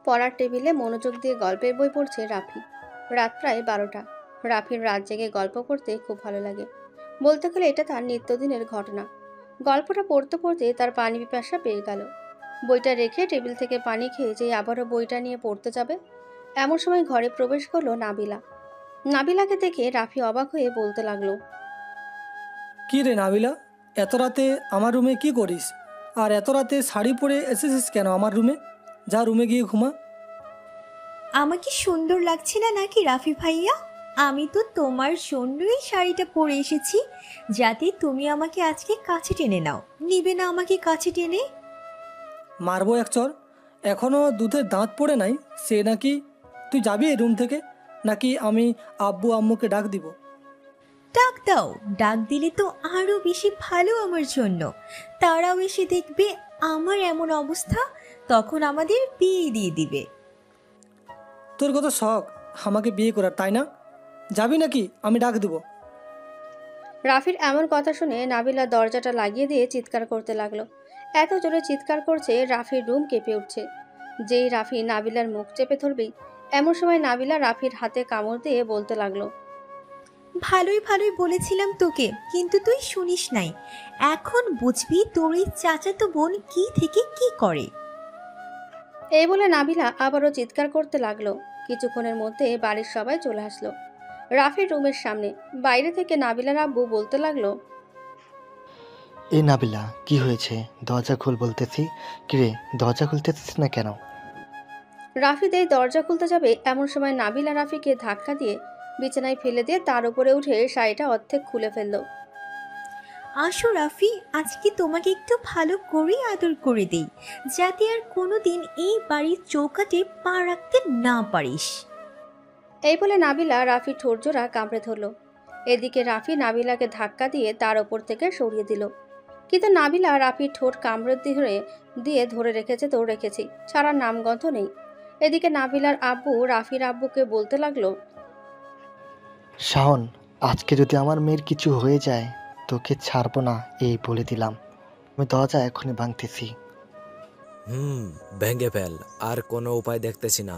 পড়ার টেবিলে মনোযোগ দিয়ে গল্পের বই পড়ছে রাফি। রাত প্রায় 12টা। রাফির রাত জেগে গল্প করতে খুব ভালো লাগে। বলতে গেলে এটা তার নিত্যদিনের ঘটনা। গল্পটা পড়তে পড়তে তার পানি পিপাসা পেয়ে গেল। বইটা রেখে টেবিল থেকে পানি খেয়ে যে আবারও বইটা নিয়ে পড়তে যাবে, এমন সময় ঘরে প্রবেশ করলো নাবিলা। নাবিলাকে দেখে রাফি অবাক হয়ে বলতে লাগলো, কি রে নাবিলা, এত রাতে আমার রুমে কি করিস? আর এত রাতে শাড়ি পরে এসেছিস কেন আমার রুমে? যা রুমে গিয়ে ঘুমা। আমাকে সুন্দর লাগছে না নাকি রাফি ভাইয়া? আমি তো তোমার জন্যই শাড়িটা পরে এসেছি, যাতে তুমি আমাকে আজকে কাছে টেনে নাও। নিবে না আমাকে কাছে টেনে? মারবো এক চর। এখনও দুধের দাঁত পড়ে নাই সে নাকি তুই যাবি এই রুম থেকে, নাকি আমি আব্বু আম্মুকে ডাক দিব? ডাক দাও, ডাক দিলে তো আরো বেশি ভালো আমার জন্য। তারাও এসে দেখবে আমার এমন অবস্থা, তখন আমাদের বিয়ে দিয়ে দিবে। তোর কত শখ আমাকে বিয়ে করার, তাই না? যাবি নাকি আমি ডাক দিব? রাফির এমন কথা শুনে নাবিলা দরজাটা লাগিয়ে দিয়ে চিৎকার করতে লাগলো। এত জোরে চিৎকার করছে রাফির রুম কেঁপে উঠছে। যেই রাফি নাবিলার মুখ চেপে ধরবেই, এমন সময় নাবিলা রাফির হাতে কামড় দিয়ে বলতে লাগলো, ভালোই ভালোই বলেছিলাম তোকে, কিন্তু তুই শুনিস নাই। এখন বুঝবি তোর এই চাচাতো বোন কি থেকে কি করে। এই বলে নাবিলা আবারও চিৎকার করতে লাগলো। কিছুক্ষণের মধ্যে বাড়ির সবাই চলে আসলো রাফির রুমের সামনে। বাইরে থেকে নাবিলার আব্বু বলতে লাগলো, এই নাবিলা, কি হয়েছে? দরজা খুল বলতেছি। কিরে, দরজা খুলতেছিস না কেন? রাফি দেই দরজা খুলতে যাবে, এমন সময় নাবিলা রাফিকে ধাক্কা দিয়ে বিছানায় ফেলে দিয়ে তার উপরে উঠে শাড়িটা অর্ধেক খুলে ফেললো। আসো রাফি, আজকে তোমাকে একটু ভালো করে আদর করে দেই, যাতে আর কোনোদিন এই বাড়ির চৌকাঠে পা রাখতে না পারিস। এই বলে নাবিলা রাফি ঠোঁট জোড়া কামড়ে ধরলো। এদিকে রাফি নাবিলাকে ধাক্কা দিয়ে তার ওপর থেকে সরিয়ে দিল। কিন্তু নাবিলা রাফির ঠোঁট কামড়ে ধরে রেখেছে তো রেখেছি, ছাড়ার নামগন্ধ নেই। এদিকে নাবিলার আব্বু রাফির আব্বুকে বলতে লাগলো, শাওন, আজকে যদি আমার মেয়ের কিছু হয়ে যায় তোকে ছাড়বো না, এই বলে দিলাম। আমি দরজা এখনই ভাঙতেছি। ভেঙে ফেল, আর কোনো উপায় দেখতেছি না।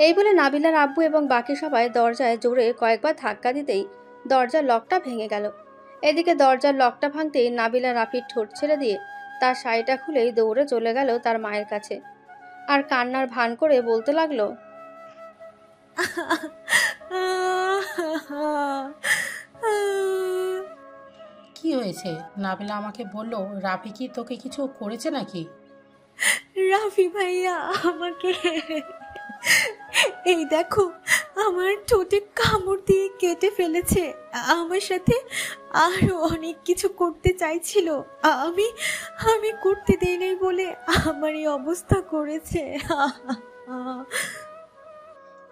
এই বলে নাবিলার আব্বু এবং বাকি সবাই দরজায় জোরে কয়েকবার ধাক্কা দিতেই দরজার লকটা ভেঙে গেল। এদিকে দরজার লকটা ভাঙতেই নাবিলা রাফির ঠোঁট ছেড়ে দিয়ে তার শাড়িটা খুলেই দৌড়ে চলে গেল তার মায়ের কাছে। আর কান্নার ভান করে বলতে লাগলো, কি হয়েছে? নাবিলা আমাকে বলল রাফি কি তোকে কিছু করেছে নাকি? রাফি ভাইয়া আমাকে, এই দেখো, আমার ঠোঁটে কামড় দিয়ে কেটে ফেলেছে। আমার সাথে আরো অনেক কিছু করতে চাইছিল, আমি আমি করতে দেই নাই বলে আমার এই অবস্থা করেছে।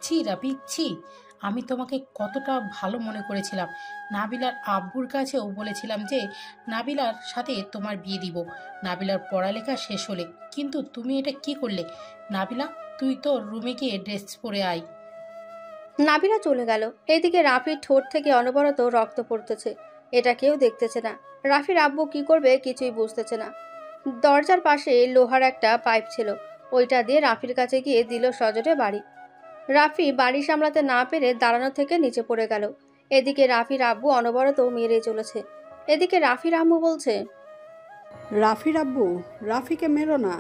ছি রাফি, ছি। আমি তোমাকে কতটা ভালো মনে করেছিলাম। নাবিলার আব্বুর কাছেও বলেছিলাম যে নাবিলার সাথে তোমার বিয়ে দিব, নাবিলার পড়ালেখা শেষ হলে। কিন্তু তুমি এটা কি করলে? নাবিলা, তুই তো রুমে গিয়ে ড্রেস পরে আয়। নাবিলা চলে গেল। এইদিকে রাফির ঠোঁট থেকে অনবরত রক্ত পড়তেছে, এটা কেউ দেখতেছে না। রাফির আব্বু কি করবে কিছুই বুঝতেছে না। দরজার পাশে লোহার একটা পাইপ ছিল, ওইটা দিয়ে রাফির কাছে গিয়ে দিল সজোরে বাড়ি। রাফি বাড়ি সামলাতে না পেরে দাঁড়ানো থেকে নিচে পড়ে গেল। এদিকে রাফির আব্বু অনবরত মেরে চলেছে। এদিকে রাফির আম্মু বলছে, রাফির আব্বু, রাফিকে মেরো না,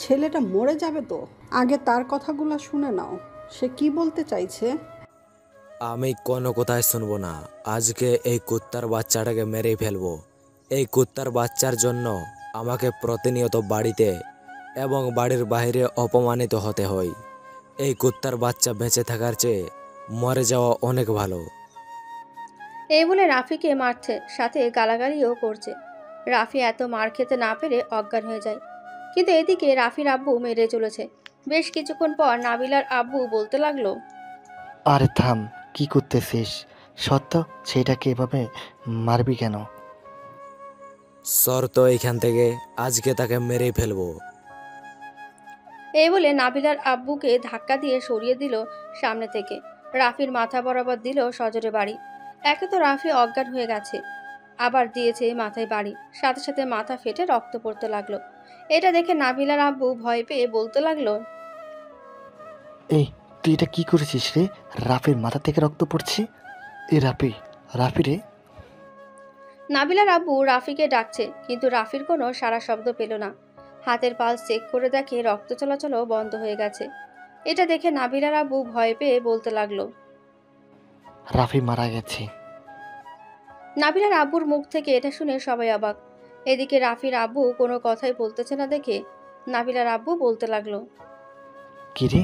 ছেলেটা মরে যাবে তো। আগে তার কথাগুলো শুনে নাও, সে কি বলতে চাইছে। আমি কোনো কথাই শুনবো না। আজকে এই কুত্তার বাচ্চাটাকে মেরে ফেলবো। এই কুত্তার বাচ্চার জন্য আমাকে প্রতিনিয়ত বাড়িতে এবং বাড়ির বাইরে অপমানিত হতে হয়। এই কুত্তার বাচ্চা বেঁচে থাকার চেয়ে মরে যাওয়া অনেক ভালো। এই বলে রাফিকে মারছে, সাথে গালাগালিও করছে। রাফি এত মার খেতে না পেরে অজ্ঞান হয়ে যায়। কিন্তু এদিকে রাফির আব্বু মেরে চলেছে। বেশ কিছুক্ষণ পর নাবিলার আব্বু বলতে লাগলো, আরে থাম, কি করতেছিস? সত্য, সেটাকে এভাবে মারবি কেন? শর্ত এইখান থেকে, আজকে তাকে মেরেই ফেলবো। এই বলে নাবিলার আব্বুকে ধাক্কা দিয়ে সরিয়ে দিল সামনে থেকে। রাফির মাথা বরাবর দিল সজোরে বাড়ি। একে তো রাফি অজ্ঞান হয়ে গেছে, আবার দিয়েছে মাথায় বাড়ি, সাথে সাথে মাথা ফেটে রক্ত পড়তে লাগলো। এটা দেখে নাবিলার আব্বু ভয় পেয়ে বলতে লাগলো, এই তুই এটা কি করেছিস রে? রাফির মাথা থেকে রক্ত পড়ছে। এ রাফি, রাফি রে। নাবিলার আব্বু রাফিকে ডাকছে, কিন্তু রাফির কোনো সাড়া শব্দ পেল না। হাতের পালস চেক করে দেখে রক্ত চলাচলও বন্ধ হয়ে গেছে। এটা দেখে নাবিলার আব্বু ভয় পেয়ে বলতে লাগলো, রাফি মারা গেছে। নাবিলার আব্বুর মুখ থেকে এটা শুনে সবাই অবাক। এদিকে রাফির আব্বু কোনো কথাই বলতেছে না দেখে নাবিলার আব্বু বলতে লাগলো, কি রে,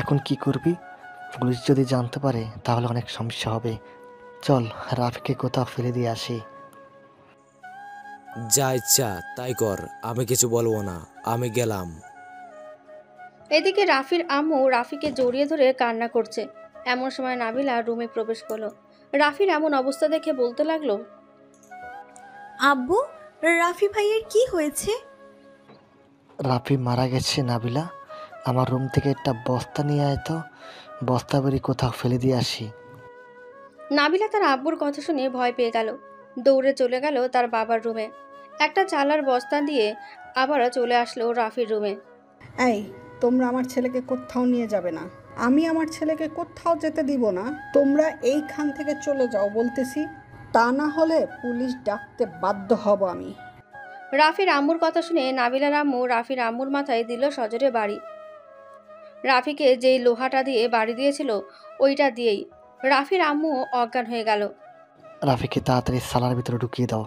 এখন কি করবি? পুলিশ যদি জানতে পারে তাহলে অনেক সমস্যা হবে। চল রাফিকে কোথাও ফেলে দিয়ে আসি। যা ইচ্ছা তাই কর, আমি কিছু বলবো না, আমি গেলাম। এদিকে রাফির আম্মু রাফিকে জড়িয়ে ধরে কান্না করছে। এমন সময় নাবিলা রুমে প্রবেশ করলো। রাফির এমন অবস্থা দেখে বলতে লাগলো, আব্বু, রাফি ভাইয়ের কি হয়েছে? রাফি মারা গেছে নাবিলা। আমার রুম থেকে একটা বস্তা নিয়ে আয় তো, বস্তা বেরি কোথাও ফেলে দিয়ে আসি। নাবিলা তার আব্বুর কথা শুনে ভয় পেয়ে গেল। দৌড়ে চলে গেল তার বাবার রুমে। একটা চালার বস্তা দিয়ে আবারও চলে আসলো রাফির রুমে। এই, তোমরা আমার ছেলেকে কোথাও নিয়ে যাবে না। আমি আমার ছেলেকে কোথাও যেতে দিব না। তোমরা এইখান থেকে চলে যাও বলতেছি, তা না হলে পুলিশ ডাকতে বাধ্য হব আমি। রাফির আম্মুর কথা শুনে নাবিলার আম্মু রাফির আম্মুর মাথায় দিল সজোরে বাড়ি। রাফিকে যেই লোহাটা দিয়ে বাড়ি দিয়েছিল ওইটা দিয়েই রাফির আম্মু অজ্ঞান হয়ে গেল। রাফিকে তাড়াতাড়ি সালার ভিতরে ঢুকিয়ে দাও।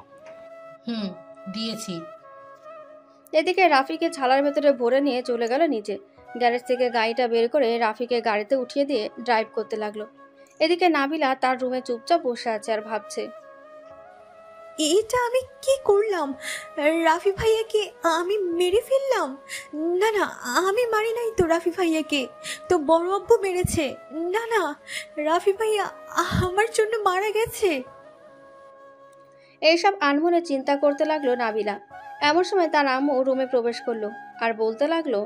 দিয়েছি। এদিকে রাফিকে ছালার ভেতরে ভরে নিয়ে চলে গেল নিচে। গ্যারেজ থেকে গাড়িটা বের করে রাফিকে গাড়িতে উঠিয়ে দিয়ে ড্রাইভ করতে লাগলো। এদিকে নাবিলা তার রুমে চুপচাপ বসে আছে আর ভাবছে, এটা আমি কি করলাম? রাফি ভাইয়াকে আমি মেরে ফেললাম? না না, আমি মারি নাই তো রাফি ভাইয়াকে, তো বড় আব্বু মেরেছে। না না, রাফি ভাইয়া আমার জন্য মারা গেছে। এইসব আনমনে চিন্তা করতে লাগলো নাবিলা। এমন সময় তার আম্মু রুমে প্রবেশ করলো আর বলতে লাগলো,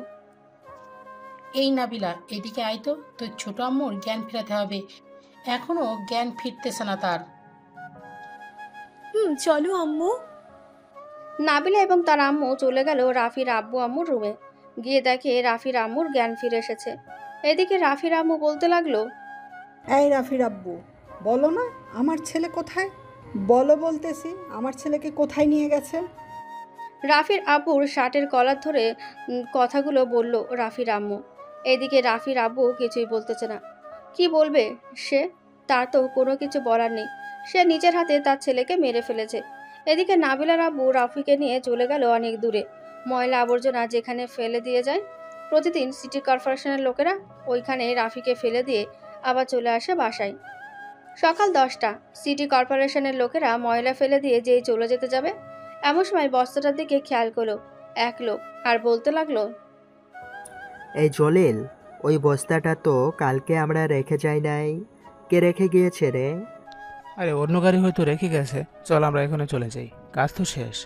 এই নাবিলা, এদিকে আয় তো, তোর ছোট আম্মুর জ্ঞান ফেরাতে হবে, এখনো জ্ঞান ফিরতেছে না তার। চলো আম্মু। নাবিলা এবং তার আম্মু চলে গেল রাফির আব্বু আম্মুর রুমে। গিয়ে দেখে রাফির আম্মুর জ্ঞান ফিরে এসেছে। এদিকে রাফির আম্মু বলতে লাগলো, এই রাফির আব্বু, বলো না আমার ছেলে কোথায়? বলো বলতেছি, আমার ছেলেকে কোথায় নিয়ে গেছে? রাফির আব্বুর শার্টের কলার ধরে কথাগুলো বলল রাফির আম্মু। এদিকে রাফির আব্বু কিছুই বলতেছে না। কি বলবে সে? তার তো কোনো কিছু বলার নেই। সে নিজের হাতে তার ছেলেকে মেরে ফেলেছে। এদিকে নাবিলার আব্বু রাফিকে নিয়ে চলে গেল অনেক দূরে। ময়লা আবর্জনা যেখানে ফেলে দিয়ে যায় প্রতিদিন সিটি কর্পোরেশনের লোকেরা, ওইখানে রাফিকে ফেলে দিয়ে আবার চলে আসে বাসায়। সকাল 10টা। সিটি কর্পোরেশনের লোকেরা ময়লা ফেলে দিয়ে যেই চলে যেতে যাবে এমন সময় বস্তাটার দিকে খেয়াল করলো এক লোক আর বলতে লাগলো, এই জলিল, ওই বস্তাটা তো কালকে আমরা রেখে যাই নাই, কে রেখে গিয়েছে রে? আরে অন্য গাড়ি হয়তো রেখে গেছে, চল আমরা এখানে চলে যাই, কাজ তো শেষ।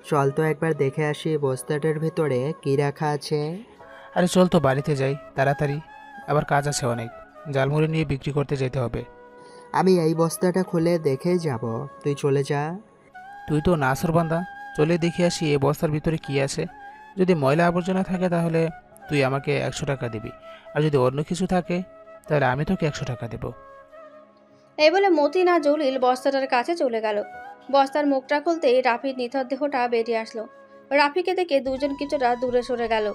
চল তো একবার দেখে আসি বস্তাটার ভেতরে কি রাখা আছে। আরে চল তো বাড়িতে যাই তাড়াতাড়ি, আবার কাজ আছে অনেক, জালমুড়ি নিয়ে বিক্রি করতে যেতে হবে। আমি এই বস্তাটা খুলে দেখে যাব, তুই চলে যা। তুই তো নাসর বান্দা, চলে দেখে আসি এই বস্তার ভিতরে কি আছে। যদি ময়লা আবর্জনা থাকে তাহলে তুই আমাকে 100 টাকা দিবি, আর যদি অন্য কিছু থাকে তাহলে আমি তোকে 100 টাকা দেব। এই বলে মতিন আর জলিল বস্তাটার কাছে চলে গেল। বস্তার মুখটা খুলতেই রাফির নিথর দেহটা বেরিয়ে আসলো। রাফিকে দেখে দুজন কিছুটা দূরে সরে গেল।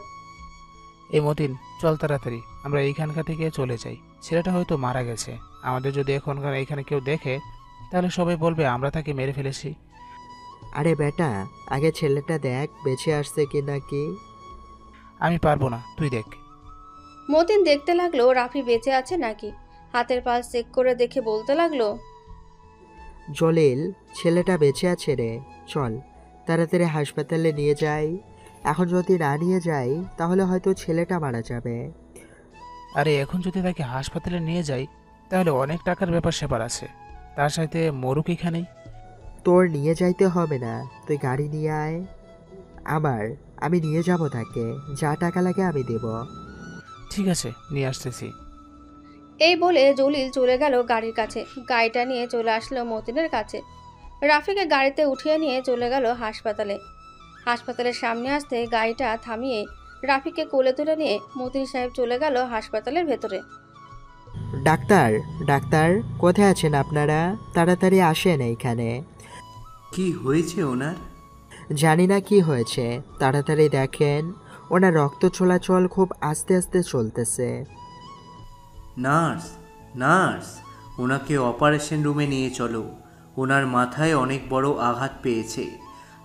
এই মতিন, চল তাড়াতাড়ি আমরা এইখানকার থেকে চলে যাই, ছেলেটা হয়তো মারা গেছে। আমাদের যদি এখনকার এইখানে কেউ দেখে তাহলে সবাই বলবে আমরা তাকে মেরে ফেলেছি। আরে বেটা, আগে ছেলেটা দেখ বেঁচে আসছে কি নাকি। আমি পারবো না, তুই দেখ। মতিন দেখতে লাগলো রাফি বেঁচে আছে নাকি। হাতের পালস চেক করে দেখে বলতে লাগলো, জলিল, ছেলেটা বেঁচে আছে রে, চল তাড়াতাড়ি হাসপাতালে নিয়ে যাই। এখন যদি না নিয়ে যাই তাহলে হয়তো ছেলেটা মারা যাবে। আরে এখন যদি তাকে হাসপাতালে নিয়ে যাই তাহলে অনেক টাকার ব্যাপার স্যাপার আছে, তার সাথে মরুক এখানেই। তোর নিয়ে যাইতে হবে না, তুই গাড়ি নিয়ে আয়, আমি নিয়ে যাব তাকে, যা টাকা লাগে আমি দেব। ঠিক আছে, নিয়ে আসতেছি। এই বলে জলিল চলে গেল গাড়ির কাছে। গাড়িটা নিয়ে চলে আসলো মতিনের কাছে। রাফিকে গাড়িতে উঠিয়ে নিয়ে চলে গেল হাসপাতালে। হাসপাতালের সামনে আসতে গাড়িটা থামিয়ে রাফিকে কোলে তুলে নিয়ে মতিন সাহেব চলে গেল হাসপাতালের ভেতরে। ডাক্তার, ডাক্তার, কোথায় আছেন আপনারা? তাড়াতাড়ি আসেন এইখানে। কি হয়েছে ওনার? জানি না কি হয়েছে, তাড়াতাড়ি দেখেন। ওনার রক্ত চলাচল খুব আস্তে আস্তে চলতেছে। নার্স, নার্স, ওনাকে অপারেশন রুমে নিয়ে চলো। ওনার মাথায় অনেক বড় আঘাত পেয়েছে,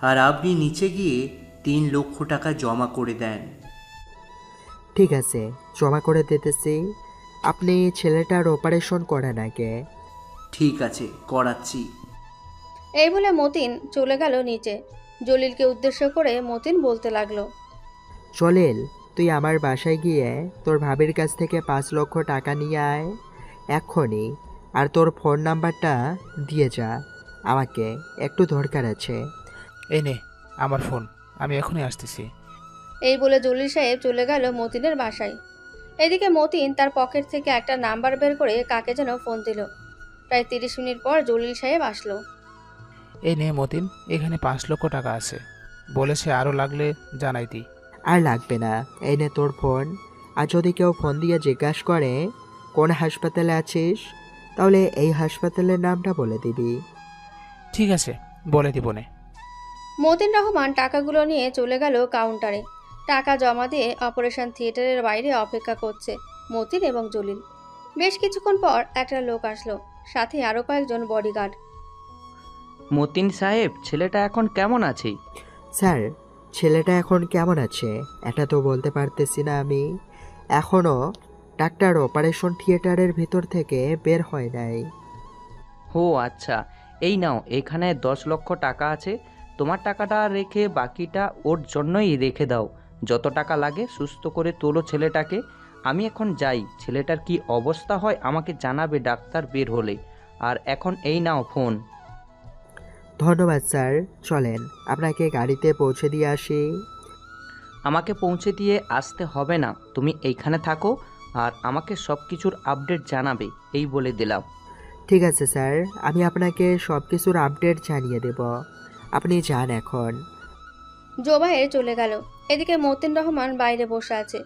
আর আপনি নিচে গিয়ে 3 লক্ষ টাকা জমা করে দেন। ঠিক আছে, জমা করে দিতেছি। আপনি ছেলেটার অপারেশন করেন আগে। ঠিক আছে, করাচ্ছি। এই বলে মতিন চলে গেল নিচে। জলিলকে উদ্দেশ্য করে মতিন বলতে লাগলো, জলিল, তুই আমার বাসায় গিয়ে তোর ভাবির কাছ থেকে 5 লক্ষ টাকা নিয়ে আয় এক্ষুনি, আর তোর ফোন নাম্বারটা দিয়ে যা, আমাকে একটু দরকার আছে। এই নে আমার ফোন, আমি এখনই আসতেছি। এই বলে জলিল সাহেব চলে গেল মতিনের বাসায়। এদিকে মতিন তার পকেট থেকে একটা নাম্বার বের করে কাকে যেন ফোন দিল। প্রায় 30 মিনিট পর জলিল সাহেব আসলো। এই নে মতিন, এখানে 5 লক্ষ টাকা আছে, বলেছে আরও লাগলে জানাই দিই। আর লাগবে না, এই নে তোর ফোন। আর যদি কেউ ফোন দিয়ে জিজ্ঞাসা করে কোন হাসপাতালে আছিস, তাহলে এই হাসপাতালের নামটা বলে দিবি। ঠিক আছে, বলে দিব নে। মতিন রহমান টাকাগুলো নিয়ে চলে গেল কাউন্টারে। টাকা জমা দিয়ে অপারেশন থিয়েটারের বাইরে অপেক্ষা করছে মতিন এবং জলিল। বেশ কিছুক্ষণ পর একটা লোক আসলো, সাথে আরো কয়েকজন বডিগার্ড। মতিন সাহেব, ছেলেটা এখন কেমন আছে? স্যার, ছেলেটা এখন কেমন আছে এটা তো বলতে পারতেছি না আমি। এখনও ডাক্তার অপারেশন থিয়েটারের ভিতর থেকে বের হয় নাই। ও আচ্ছা, এই নাও, এখানে 10 লক্ষ টাকা আছে। তোমার টাকাটা রেখে বাকিটা ওর জন্যই রেখে দাও। যত টাকা লাগে সুস্থ করে তোলো ছেলেটাকে। আমি এখন যাই, ছেলেটার কি অবস্থা হয় আমাকে জানাবে ডাক্তার বের হলে। আর এখন এই নাও ফোন। ধন্যবাদ স্যার, চলেন আপনাকে গাড়িতে পৌঁছে দিয়ে আসি। আমাকে পৌঁছে দিয়ে আসতে হবে না, তুমি এইখানে থাকো আর আমাকে সব কিছুর আপডেট জানাবে, এই বলে দিলাম। ঠিক আছে স্যার, আমি আপনাকে সব কিছুর আপডেট জানিয়ে দেব। আপনি যান এখন। জোবায়ের চলে গেল। এদিকে মতিন রহমান বাইরে বসে আছে।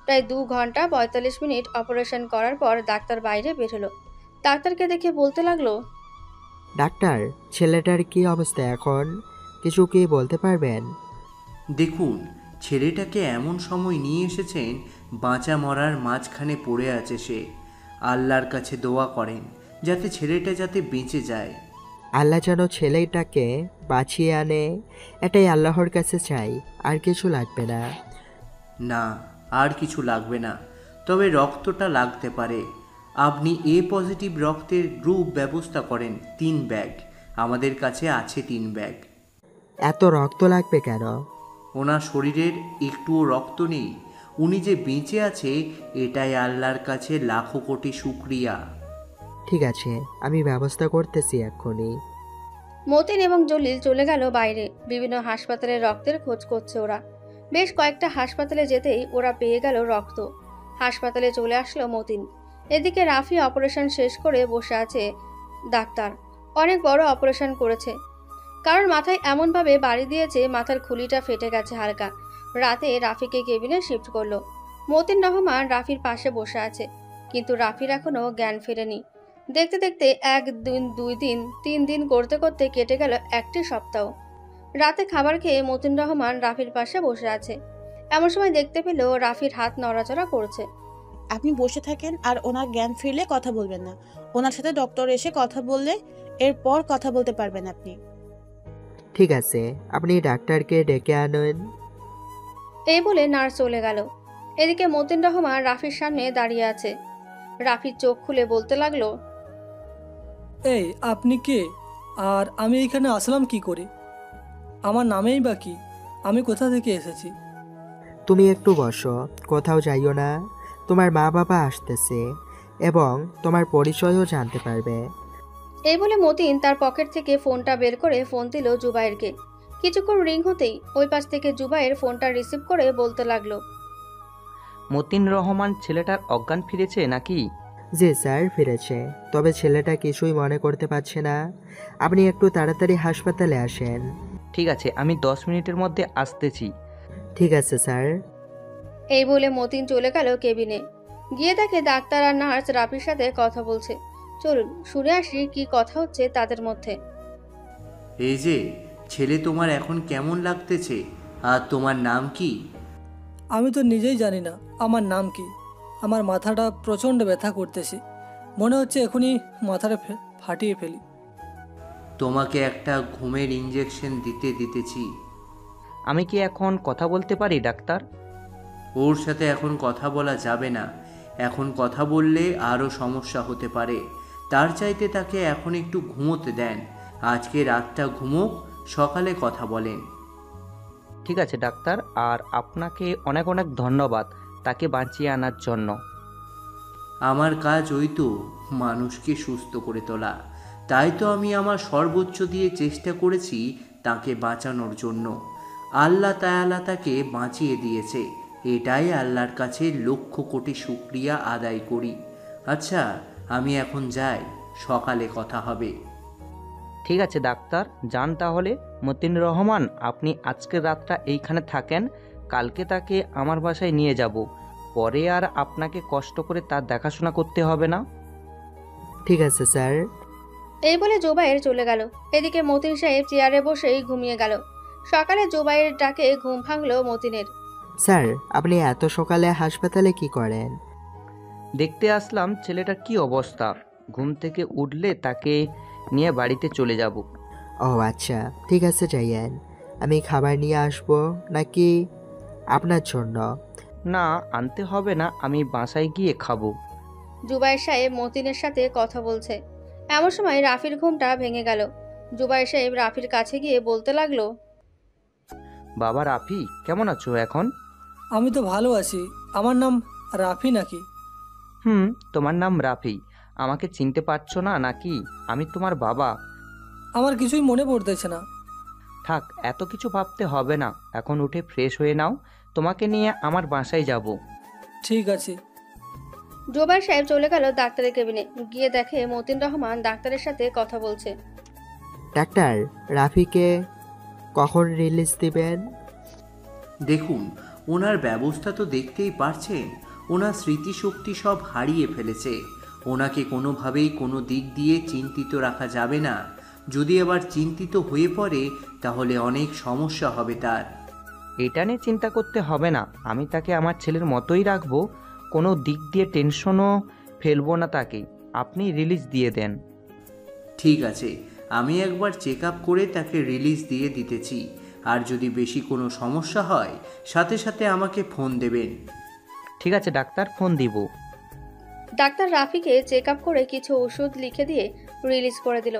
প্রায় 2 ঘন্টা 45 মিনিট অপারেশন করার পর ডাক্তার বাইরে বের হলো। ডাক্তারকে দেখে বলতে লাগলো, ডাক্তার, ছেলেটার কি অবস্থা এখন? কিছু কি বলতে পারবেন? দেখুন, ছেলেটাকে এমন সময় নিয়ে এসেছেন বাঁচা মরার মাঝখানে পড়ে আছে সে। আল্লাহর কাছে দোয়া করেন যাতে ছেলেটা যাতে বেঁচে যায়। আল্লাহ যেন ছেলেটাকে বাঁচিয়ে আনে, এটাই আল্লাহর কাছে চাই, আর কিছু লাগবে না। না, আর কিছু লাগবে না, তবে রক্তটা লাগতে পারে। আপনি এ পজিটিভ রক্তের গ্রুপ ব্যবস্থা করেন 3 ব্যাগ। আমাদের কাছে আছে 3 ব্যাগ। এত রক্ত লাগবে কেন? ওনার শরীরের একটুও রক্ত নেই, উনি যে বেঁচে আছে এটাই আল্লাহর কাছে লাখো কোটি শুকরিয়া। ঠিক আছে, আমি ব্যবস্থা করতেছি এক্ষুনি। মতিন এবং জলিল চলে গেল বাইরে। বিভিন্ন হাসপাতালে রক্তের খোঁজ করছে ওরা। বেশ কয়েকটা হাসপাতালে যেতেই ওরা পেয়ে গেল রক্ত। হাসপাতালে চলে আসলো মতিন। এদিকে রাফি অপারেশন শেষ করে বসে আছে। ডাক্তার অনেক বড় অপারেশন করেছে, কারণ মাথায় এমনভাবে বাড়ি দিয়েছে মাথার খুলিটা ফেটে গেছে হালকা। রাতে রাফিকে কেবিনে শিফট করলো। মতিন রহমান রাফির পাশে বসে আছে, কিন্তু রাফির এখনো জ্ঞান ফেরেনি। দেখতে দেখতে 1 দিন 2 দিন 3 দিন করতে করতে কেটে গেল 1টি সপ্তাহ। রাতে খাবার খেয়ে মতিন রহমান রাফির পাশে বসে আছে। এমন সময় দেখতে পেল রাফির হাত নড়াচড়া করছে। আপনি বসে থাকেন আর ওনার জ্ঞান ফিরলে কথা বলবেন না। ওনার সাথে ডক্টর এসে কথা বললে এরপর কথা বলতে পারবেন আপনি। ঠিক আছে, আপনি ডাক্তারকে ডেকে আনেন। এই বলে নার্স চলে গেল। এদিকে মতিন রহমান রাফির সামনে দাঁড়িয়ে আছে। রাফির চোখ খুলে বলতে লাগলো, এই আপনি কে? আর আমি এখানে আসলাম কি করে? আমার নামেই বা কি? আমি কোথা থেকে এসেছি? তুমি একটু বসো, কোথাও যাইও না। তোমার মা বাবা আসতেছে এবং তোমার পরিচয়ও জানতে পারবে। এই বলে মতিন তার পকেট থেকে ফোনটা বের করে ফোন দিল জুবাইরকে। কিছুক্ষণ রিং হতেই ওই পাশ থেকে জুবাইর ফোনটা রিসিভ করে বলতে লাগলো, মতিন রহমান ছেলেটার অজ্ঞান ফিরেছে নাকি? জি স্যার, ফিরেছে। তবে ছেলেটা কিছুই মনে করতে পারছে না। আপনি একটু তাড়াতাড়ি হাসপাতালে আসেন। ঠিক আছে, আমি 10 মিনিটের মধ্যে আসতেছি। ঠিক আছে স্যার। এই বলে মতিন চলে গেল কেবিনে। গিয়ে দেখে ডাক্তার আর নার্স রাফির সাথে কথা বলছে। চলুন শুনে আসি কি কথা হচ্ছে তাদের মধ্যে। এই যে ছেলে, তোমার এখন কেমন লাগতেছে? আর তোমার নাম কি? আমি তো নিজেই জানি না আমার নাম কি। আমার মাথাটা প্রচণ্ড ব্যথা করতেছে, মনে হচ্ছে এখনই মাথাটা ফাটিয়ে ফেলি। তোমাকে একটা ঘুমের ইঞ্জেকশন দিতেছি। আমি কি এখন কথা বলতে পারি ডাক্তার? ওর সাথে এখন কথা বলা যাবে না। এখন কথা বললে আরও সমস্যা হতে পারে। তার চাইতে তাকে এখন একটু ঘুমোতে দেন। আজকে রাতটা ঘুমোক, সকালে কথা বলেন। ঠিক আছে ডাক্তার, আর আপনাকে অনেক অনেক ধন্যবাদ তাকে বাঁচিয়ে আনার জন্য। আমার কাজ ওই তো মানুষকে সুস্থ করে তোলা। তাই তো আমি আমার সর্বোচ্চ দিয়ে চেষ্টা করেছি তাকে বাঁচানোর জন্য। আল্লাহ তাআলা তাকে বাঁচিয়ে দিয়েছে, এটাই আল্লাহর কাছে লক্ষ কোটি শুকরিয়া আদায় করি। আচ্ছা, আমি এখন যাই, সকালে কথা হবে। ঠিক আছে ডাক্তার, যান তাহলে। মতিন রহমান, আপনি আজকের রাতটা এইখানে থাকেন, কালকে তাকে আমার বাসায় নিয়ে যাব। পরে আর আপনাকে কষ্ট করে তার দেখাশোনা করতে হবে না। ঠিক আছে স্যার। এই বলে জোবাইর চলে গেল। এদিকে মতিন সাহেব চেয়ারে বসেই ঘুমিয়ে গেল। সকালে জোবাইয়ের ডাকে ঘুম ভাঙলো মতিনের। স্যার, আপনি এত সকালে হাসপাতালে কি করেন? দেখতে আসলাম ছেলেটার কি অবস্থা। ঘুম থেকে উঠলে তাকে নিয়ে বাড়িতে চলে যাব। ও আচ্ছা, ঠিক আছে যাইয়েন। আমি খাবার নিয়ে আসবো নাকি আপনার জন্য? না, আনতে হবে না, আমি বাসায় গিয়ে খাবো। জুবাইর সাহেব মতিনের সাথে কথা বলছে। এমন সময় রাফির ঘুমটা ভেঙে গেল। জুবাইর সাহেব রাফির কাছে গিয়ে বলতে লাগলো, বাবা রাফি, কেমন আছো এখন? আমি তো ভালো আছি। আমার নাম রাফি নাকি? তোমার নাম রাফি। আমাকে চিনতে পারছো না নাকি? আমি তোমার বাবা। আমার কিছুই মনে পড়তেছে না। থাক, এত কিছু ভাবতে হবে না। এখন উঠে ফ্রেশ হয়ে নাও, তোমাকে নিয়ে আমার বাসায় যাব। ঠিক আছে। জুবাইর সাহেব চলে গেল ডাক্তারের কেবিনে। গিয়ে দেখে মতিন রহমান ডাক্তারের সাথে কথা বলছে। ডাক্তার, রাফিকে কখন রিলিজ দিবেন? দেখুন, ওনার ব্যবস্থা তো দেখতেই পারছেন। ওনার স্মৃতিশক্তি সব হারিয়ে ফেলেছে। ওনাকে কোনোভাবেই কোনো দিক দিয়ে চিন্তিত রাখা যাবে না। যদি আবার চিন্তিত হয়ে পড়ে তাহলে অনেক সমস্যা হবে তার। এটা নিয়ে চিন্তা করতে হবে না, আমি তাকে আমার ছেলের মতোই রাখবো। কোনো দিক দিয়ে টেনশনও ফেলবো না তাকে। আপনি রিলিজ দিয়ে দেন। ঠিক আছে, আমি একবার চেক আপ করে তাকে রিলিজ দিয়ে দিতেছি। আর যদি বেশি কোনো সমস্যা হয় সাথে সাথে আমাকে ফোন দেবেন। ঠিক আছে ডাক্তার, ফোন দিব। ডাক্তার রাফিকে চেক আপ করে কিছু ওষুধ লিখে দিয়ে রিলিজ করে দিল।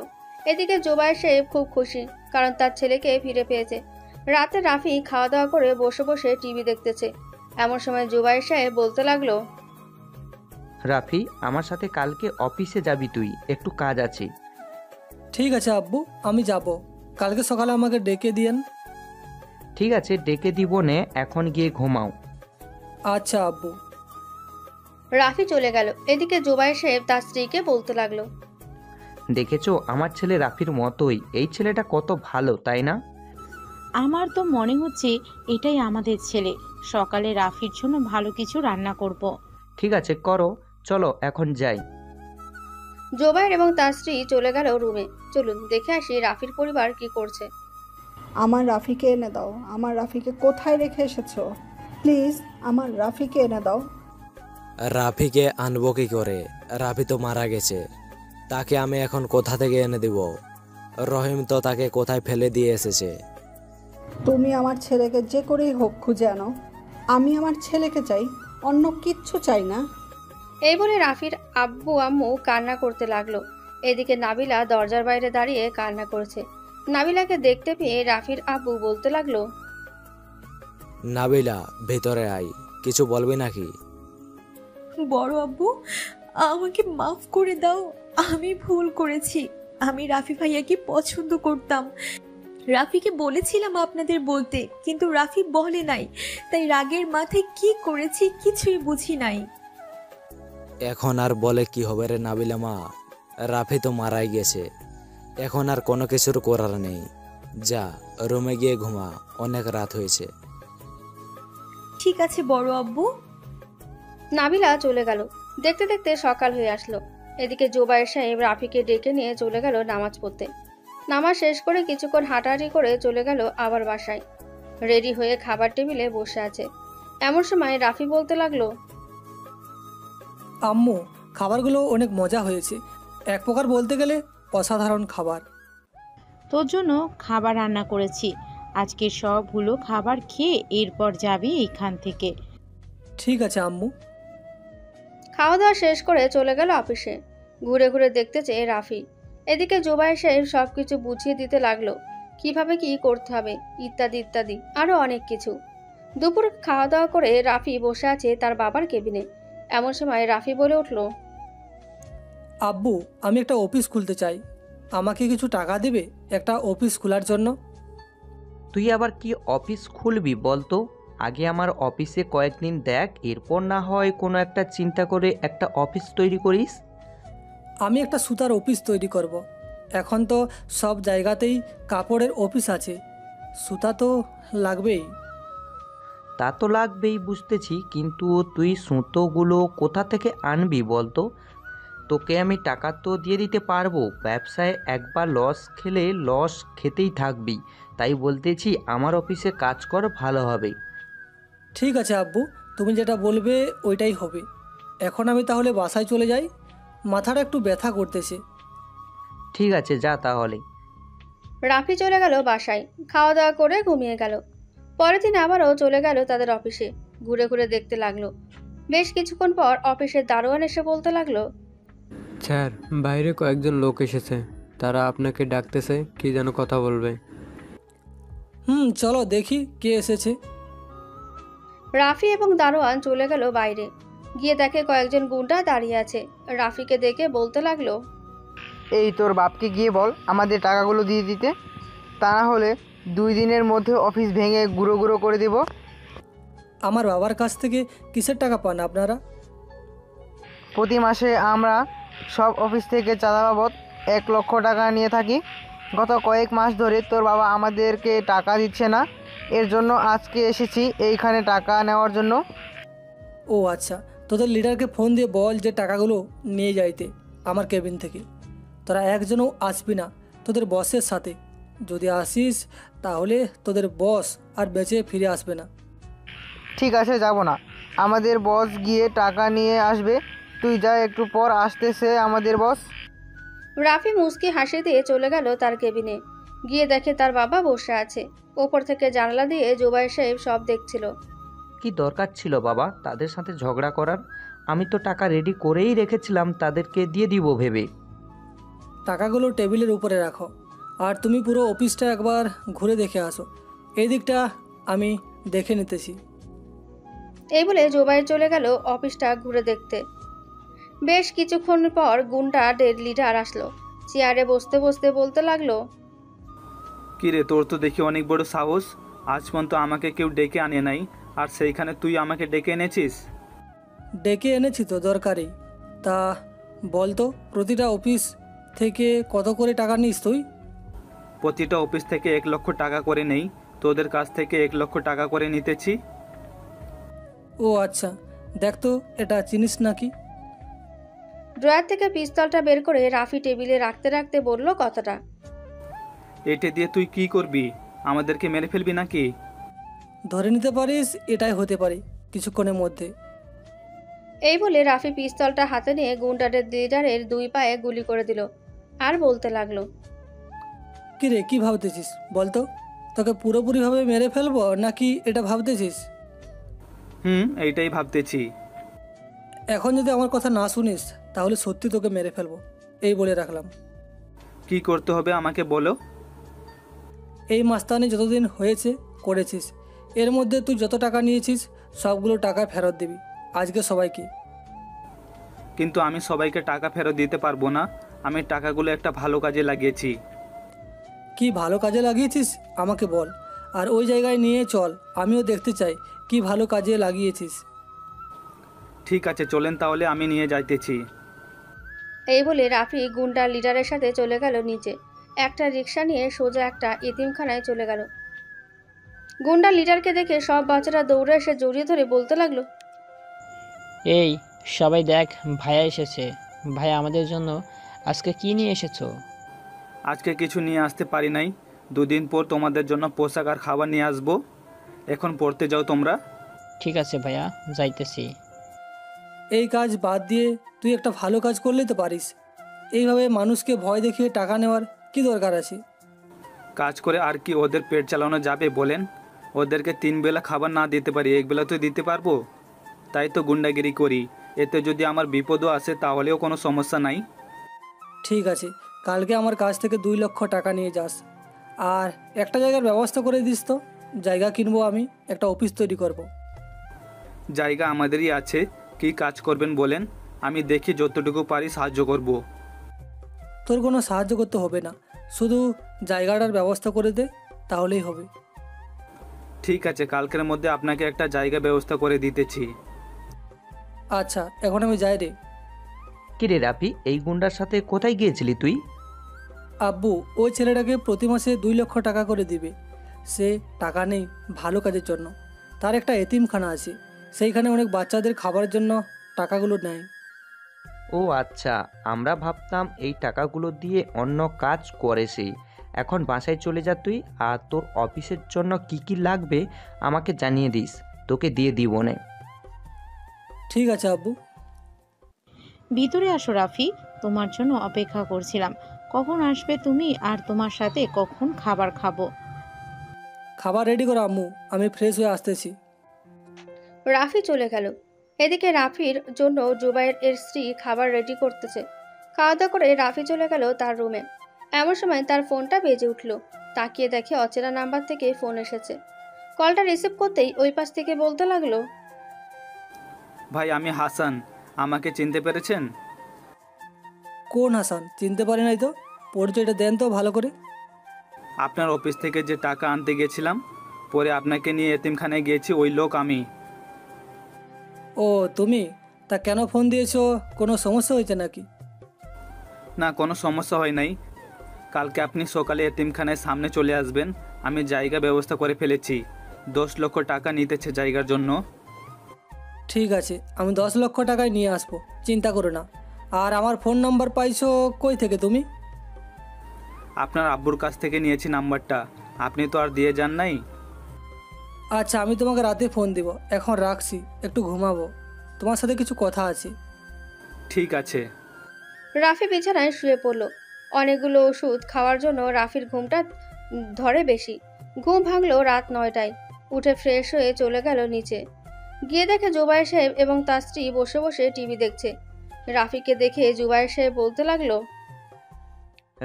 এদিকে জুবাইর সাহেব খুব খুশি, কারণ তার ছেলেকে ফিরে পেয়েছে। রাতে রাফি খাওয়া দাওয়া করে বসে বসে টিভি দেখতেছে। এমন সময় জুবাইর সাহেব বলতে লাগলো, রাফি, আমার সাথে কালকে অফিসে যাবি তুই, একটু কাজ আছে। ঠিক আছে আব্বু, আমি যাব। কালকে সকালে আমাকে ডেকে দিয়েন। ঠিক আছে, ডেকে দিব নে, এখন গিয়ে ঘুমাও। আচ্ছা আব্বু। রাফি চলে গেল। এদিকে জুবাইর সাহেব তার স্ত্রীকে বলতে লাগলো, দেখেছো, আমার ছেলে রাফির মতোই। এই ছেলেটা কত ভালো, তাই না? আমার তো মনে হচ্ছে এটাই আমাদের ছেলে। সকালে রাফির জন্য ভালো কিছু রান্না করব। ঠিক আছে, করো। চলো এখন যাই। জুবাইর এবং তার স্ত্রী চলে গেল রুমে। চলুন দেখে আসি রাফির পরিবার কি করছে। আমার রাফিকে এনে দাও। আমার রাফিকে কোথায় রেখে এসেছো? প্লিজ আমার রাফিকে এনে দাও। রাফিকে আনবো কি করে? রাফি তো মারা গেছে। তাকে আমি এখন কোথা থেকে এনে দিব? রহিম তো তাকে কোথায় ফেলে দিয়ে এসেছে। তুমি আমার ছেলেকে যে করেই হোক খুঁজে আনো। আমি আমার ছেলেকে চাই, অন্য কিচ্ছু চাই না। এই বলে রাফির আব্বু আম্মু কান্না করতে লাগলো। এদিকে নাবিলা দরজার বাইরে দাঁড়িয়ে কান্না করছে। নাবিলাকে দেখতে পেয়ে রাফির আব্বু বলতে লাগলো, নাবিলা, ভেতরে আয়। কিছু বলবি নাকি? বড় আব্বু, আমাকে মাফ করে দাও। আমি ভুল করেছি। আমি রাফি ভাইয়াকে পছন্দ করতাম। রাফিকে বলেছিলাম আপনাদের বলতে, কিন্তু রাফি বলে নাই। তাই রাগের মাথায় কি করেছি কিছুই বুঝি নাই। এখন আর বলে কি হবে রে নাবিলা মা, রাফি তো মারাই গেছে, এখন আর কোনো কিছুর করার নেই। যা রুমে গিয়ে ঘুমা, অনেক রাত হয়েছে। ঠিক আছে বড় আব্বু। নাবিলা চলে গেল। দেখতে দেখতে সকাল হয়ে আসলো। এদিকে জোবায়ের সাহেব রাফিকে ডেকে নিয়ে চলে গেল নামাজ পড়তে। নামাজ শেষ করে কিছুক্ষণ হাঁটাহাঁটি করে চলে গেল আবার বাসায়। রেডি হয়ে খাবার টেবিলে বসে আছে। এমন সময় রাফি বলতে লাগলো, আম্মু, খাবারগুলো অনেক মজা হয়েছে, এক প্রকার বলতে গেলে অসাধারণ খাবার। তোর জন্য খাবার রান্না করেছি, আজকে সবগুলো খাবার খেয়ে এরপর যাবি এইখান থেকে। ঠিক আছে আম্মু। খাওয়া দাওয়া শেষ করে চলে গেল অফিসে। ঘুরে ঘুরে দেখতে চেয়ে রাফি। এদিকে জোবায়ের সাহেব সবকিছু বুঝিয়ে দিতে লাগলো, কিভাবে কি করতে হবে ইত্যাদি ইত্যাদি আরো অনেক কিছু। দুপুর খাওয়া দাওয়া করে রাফি বসে আছে তার বাবার কেবিনে। এমন সময় রাফি বলে উঠল, আব্বু, আমি একটা অফিস খুলতে চাই, আমাকে কিছু টাকা দেবে একটা অফিস খোলার জন্য? তুই আবার কি অফিস খুলবি বলতো? আগে আমার অফিসে কয়েকদিন দেখ, এরপর না হয় কোনো একটা চিন্তা করে একটা অফিস তৈরি করিস। আমি একটা সুতার অফিস তৈরি করব। এখন তো সব জায়গাতেই কাপড়ের অফিস আছে, সুতা তো লাগবেই। তা তো লাগবেই বুঝতেছি, কিন্তু তুই সুতোগুলো কোথা থেকে আনবি বলতো? তোকে আমি টাকা তো দিয়ে দিতে পারবো, ব্যবসায় একবার লস খেলে লস খেতেই থাকবি, তাই বলতেছি আমার অফিসে কাজ কর, ভালো হবে। ঠিক আছে আব্বু, তুমি যেটা বলবে ওইটাই হবে। এখন আমি তাহলে বাসায় চলে যাই, মাথাটা একটু ব্যথা করতেছে। ঠিক আছে, যা তাহলে। রাফি চলে গেল বাসায়। খাওয়া দাওয়া করে ঘুমিয়ে গেল। পরের দিন আবারও চলে গেল তাদের অফিসে। ঘুরে ঘুরে দেখতে লাগলো। বেশ কিছুক্ষণ পর অফিসের দারোয়ান এসে বলতে লাগলো, স্যার, বাইরে কয়েকজন লোক এসেছে, তারা আপনাকে ডাকতেছে, কি যেন কথা বলবে। চলো দেখি কে এসেছে। রাফি এবং দারোয়ান চলে গেল বাইরে। গিয়ে দেখে কয়েকজন গুন্ডা দাঁড়িয়ে আছে। রাফিকে দেখে বলতে লাগলো, এই তোর বাপকে গিয়ে বল আমাদের টাকাগুলো দিয়ে দিতে, তা না হলে 2 দিনের মধ্যে অফিস ভেঙে গুঁড়ো গুঁড়ো করে দেব। আমার বাবার কাছ থেকে কিসের টাকা পান আপনারা? প্রতি মাসে আমরা সব অফিস থেকে চাঁদা বাবদ 1 লক্ষ টাকা নিয়ে থাকি। গত কয়েক মাস ধরে তোর বাবা আমাদেরকে টাকা দিচ্ছে না, এর জন্য আজকে এসেছি এইখানে টাকা নেওয়ার জন্য। ও আচ্ছা, তোদের লিডারকে ফোন দিয়ে বল যে টাকাগুলো নিয়ে যাইতে আমার কেবিন থেকে। তোরা একজনও আসবি না তোদের বসের সাথে, যদি আসিস তাহলে তোদের বস আর বেঁচে ফিরে আসবে না। ঠিক আছে, যাব না, আমাদের বস গিয়ে টাকা নিয়ে আসবে, তুই যা, একটু পর আসতেছে আমাদের বস। রাফি মুস্কি হাসি দিয়ে চলে গেল তার কেবিনে। গিয়ে দেখে তার বাবা বসে আছে। ওপর থেকে জানালা দিয়ে জোবায়ের সাহেব সব দেখছিল। কি দরকার ছিল বাবা তাদের সাথে ঝগড়া করার? আমি তো টাকা রেডি করেই রেখেছিলাম তাদেরকে দিয়ে দিব ভেবে। টাকাগুলো টেবিলের উপরে রাখো, আর তুমি পুরো অফিসটা একবার ঘুরে দেখে আসো, এই দিকটা আমি দেখে নিতেছি। এই বলে জোবায়ের চলে গেল অফিসটা ঘুরে দেখতে। বেশ কিছুক্ষণ পর গুন্ডা লিডার আসলো। চেয়ারে বসতে বসতে বলতে লাগলো, কিরে, তোর তো দেখি অনেক বড় সাহস, আজ পর্যন্ত আমাকে কেউ ডেকে আনে নাই, আর সেইখানে তুই আমাকে ডেকে এনেছিস। ডেকে এনেছি তো দরকারি। তা বলতো, প্রতিটা অফিস থেকে কত করে টাকা নিস তুই? প্রতিটা অফিস থেকে 1 লক্ষ টাকা করে নেই, তোদের কাছ থেকে 1 লক্ষ টাকা করে নিতেছি। ও আচ্ছা, দেখ তো এটা চিনিস নাকি? ড্রয়ার থেকে পিস্তলটা বের করে রাফি টেবিলে রাখতে রাখতে বলল কথাটা। এটা দিয়ে তুই কি করবি? আমাদেরকে মেরে ফেলবি নাকি? ধরে নিতে পারিস এটাই হতে পারে কিছুক্ষণের মধ্যে। এই বলে রাফি পিস্তলটা হাতে নিয়ে গুন্ডাদের লিডারের 2 পায়ে গুলি করে দিল আর বলতে লাগলো, কিরে, কি ভাবতেছিস বলতো? তোকে পুরোপুরিভাবে মেরে ফেলবো নাকি এটা ভাবতেছিস? এইটাই ভাবতেছি। এখন যদি আমার কথা না শুনিস তাহলে সত্যি তোকে মেরে ফেলবো, এই বলে রাখলাম। কি করতে হবে আমাকে বলো। এই মাস্তানি যতদিন হয়েছে করেছিস, এর মধ্যে তুই যত টাকা নিয়েছিস সবগুলো টাকা ফেরত দিবি আজকে সবাইকে। কিন্তু আমি সবাইকে টাকা ফেরত দিতে পারবো না, আমি টাকাগুলো একটা ভালো কাজে লাগিয়েছি। কি ভালো কাজে লাগিয়েছিস আমাকে বল, আর ওই জায়গায় নিয়ে চল, আমিও দেখতে চাই কি ভালো কাজে লাগিয়েছিস। ঠিক আছে চলেন তাহলে, আমি নিয়ে যাইতেছি। এই বলে রাফি গুন্ডার লিডারের সাথে চলে গেল নিচে। একটা রিক্সা নিয়ে সোজা একটা এতিমখানায় চলে গেল। গুন্ডা লিডারকে দেখে সব বাচ্চারা দৌড়ে এসে জড়িয়ে ধরে বলতে লাগলো, এই সবাই দেখ, ভাইয়া এসেছে। ভাইয়া আমাদের জন্য আজকে কি নিয়ে এসেছো? আজকে কিছু নিয়ে আসতে পারি নাই, দুদিন পর তোমাদের জন্য পোশাক আর খাবার নিয়ে আসবো। এখন পড়তে যাও তোমরা। ঠিক আছে ভাইয়া, যাইতেছি। এই কাজ বাদ দিয়ে তুই একটা ভালো কাজ করলেই তো পারিস। এইভাবে মানুষকে ভয় দেখিয়ে টাকা নেওয়ার কি দরকার আছে? কাজ করে আর কি ওদের পেট চালানো যাবে বলেন? ওদেরকে 3 বেলা খাবার না দিতে পারি, 1 বেলা তো দিতে পারবো। তাই তো গুন্ডাগিরি করি। এতে যদি আমার বিপদও আসে তাহলেও কোনো সমস্যা নাই। ঠিক আছে, কালকে আমার কাছ থেকে 2 লক্ষ টাকা নিয়ে যাস। আর একটা জায়গার ব্যবস্থা করে দিস তো। জায়গা কিনবো, আমি একটা অফিস তৈরি করব। জায়গা আমাদেরই আছে, কি কাজ করবেন বলেন? আমি দেখি যতটুকু পারি সাহায্য করব। তোর কোনো সাহায্য করতে হবে না, শুধু জায়গাটার ব্যবস্থা করে দে, তাহলেই হবে। ঠিক আছে, কালকের মধ্যে আপনাকে একটা জায়গা ব্যবস্থা করে দিতেছি। আচ্ছা, এখন আমি যাই রে। কিরে রাফি, এই গুন্ডার সাথে কোথায় গিয়েছিলি তুই? আব্বু ওই ছেলেটাকে প্রতি মাসে 2 লক্ষ টাকা করে দিবে। সে টাকা নেই ভালো কাজের জন্য। তার একটা এতিমখানা আছে, সেইখানে অনেক বাচ্চাদের খাবারের জন্য টাকাগুলো নেয়। ও আচ্ছা, আমরা ভাবতাম এই টাকাগুলো দিয়ে অন্য কাজ করেছি। এখন বাসায় চলে যা তুই, আর তোর অফিসের জন্য কি কি লাগবে আমাকে জানিয়ে দিস, তোকে দিয়ে দিব নে। ঠিক আছে আব্বু। ভিতরে আসো রাফি, তোমার জন্য অপেক্ষা করছিলাম। কখন আসবে তুমি, আর তোমার সাথে কখন খাবার খাবো? খাবার রেডি করো আম্মু, আমি ফ্রেশ হয়ে আসতেছি। রাফি চলে গেল। এদিকে রাফির জন্য জুবাইর এর স্ত্রী খাবার রেডি করতেছে। খাওয়া দাওয়া করে রাফি চলে গেল তার রুমে। এমন সময় তার ফোনটা বেজে উঠল। তাকিয়ে দেখে অচেনা নাম্বার থেকে ফোন এসেছে। কলটা রিসিভ করতেই ওই পাশ থেকে বলতে লাগলো, ভাই আমি হাসান, আমাকে চিনতে পেরেছেন? কোন হাসান? চিনতে পারি নাই তো। পরিচয়টা দেন তো ভালো করে। আপনার অফিস থেকে যে টাকা আনতে গেছিলাম, পরে আপনাকে নিয়ে এতিমখানায় গিয়েছি, ওই লোক আমি। ও তুমি? তা কেন ফোন দিয়েছো? কোনো সমস্যা হয়েছে নাকি? না, কোনো সমস্যা হয় নাই। কালকে আপনি সকালে এতিমখানায় সামনে চলে আসবেন। আমি জায়গা ব্যবস্থা করে ফেলেছি। 10 লক্ষ টাকা নিতেছে জায়গার জন্য। ঠিক আছে, আমি 10 লক্ষ টাকায় নিয়ে আসবো, চিন্তা করো না। আর আমার ফোন নাম্বার পাইছো কই থেকে তুমি? আপনার আব্বুর কাছ থেকে নিয়েছি নাম্বারটা, আপনি তো আর দিয়ে যান নাই। আচ্ছা, আমি তোমাকে রাতে ফোন দিব। এখন রাখছি, একটু ঘুমাবো। তোমার সাথে কিছু কথা আছে। ঠিক আছে। রাফি বিছানায় শুয়ে পড়ল। অনেকগুলো ওষুধ খাওয়ার জন্য রাফির ঘুমটা ধরে বেশি। ঘুম ভাঙলো রাত 9টায়। উঠে ফ্রেশ হয়ে চলে গেল নিচে। গিয়ে দেখে জুবাইর সাহেব এবং তার স্ত্রী বসে বসে টিভি দেখছে। রাফিকে দেখে জুবাইর সাহেব বলতে লাগলো,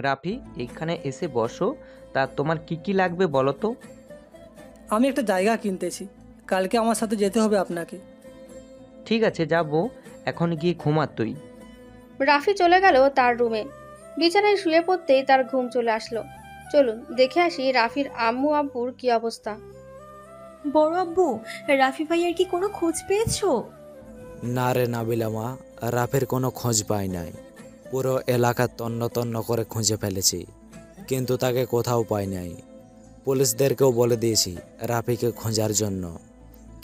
রাফি, এইখানে এসে বসো। তা তোমার কি কি লাগবে বলো তো? আমি একটা জায়গা কিনতেছি, কালকে আমার সাথে যেতে হবে আপনাকে। ঠিক আছে, যাবো। এখন গিয়ে ঘুমা তুই। রাফি চলে গেল তার রুমে। বিছানায় শুয়ে পড়তেই তার ঘুম চলে আসলো। চলুন দেখে আসি রাফির আম্মু আব্বুর কি অবস্থা। বড় আব্বু, রাফি ভাইয়ার কি কোনো খোঁজ পেয়েছো? না রে নাবিলা মা, রাফির কোনো খোঁজ পাই নাই। পুরো এলাকা তন্ন তন্ন করে খুঁজে ফেলেছি, কিন্তু তাকে কোথাও পাই নাই। পুলিশদেরকেও বলে দিয়েছি রাফিকে খোঁজার জন্য,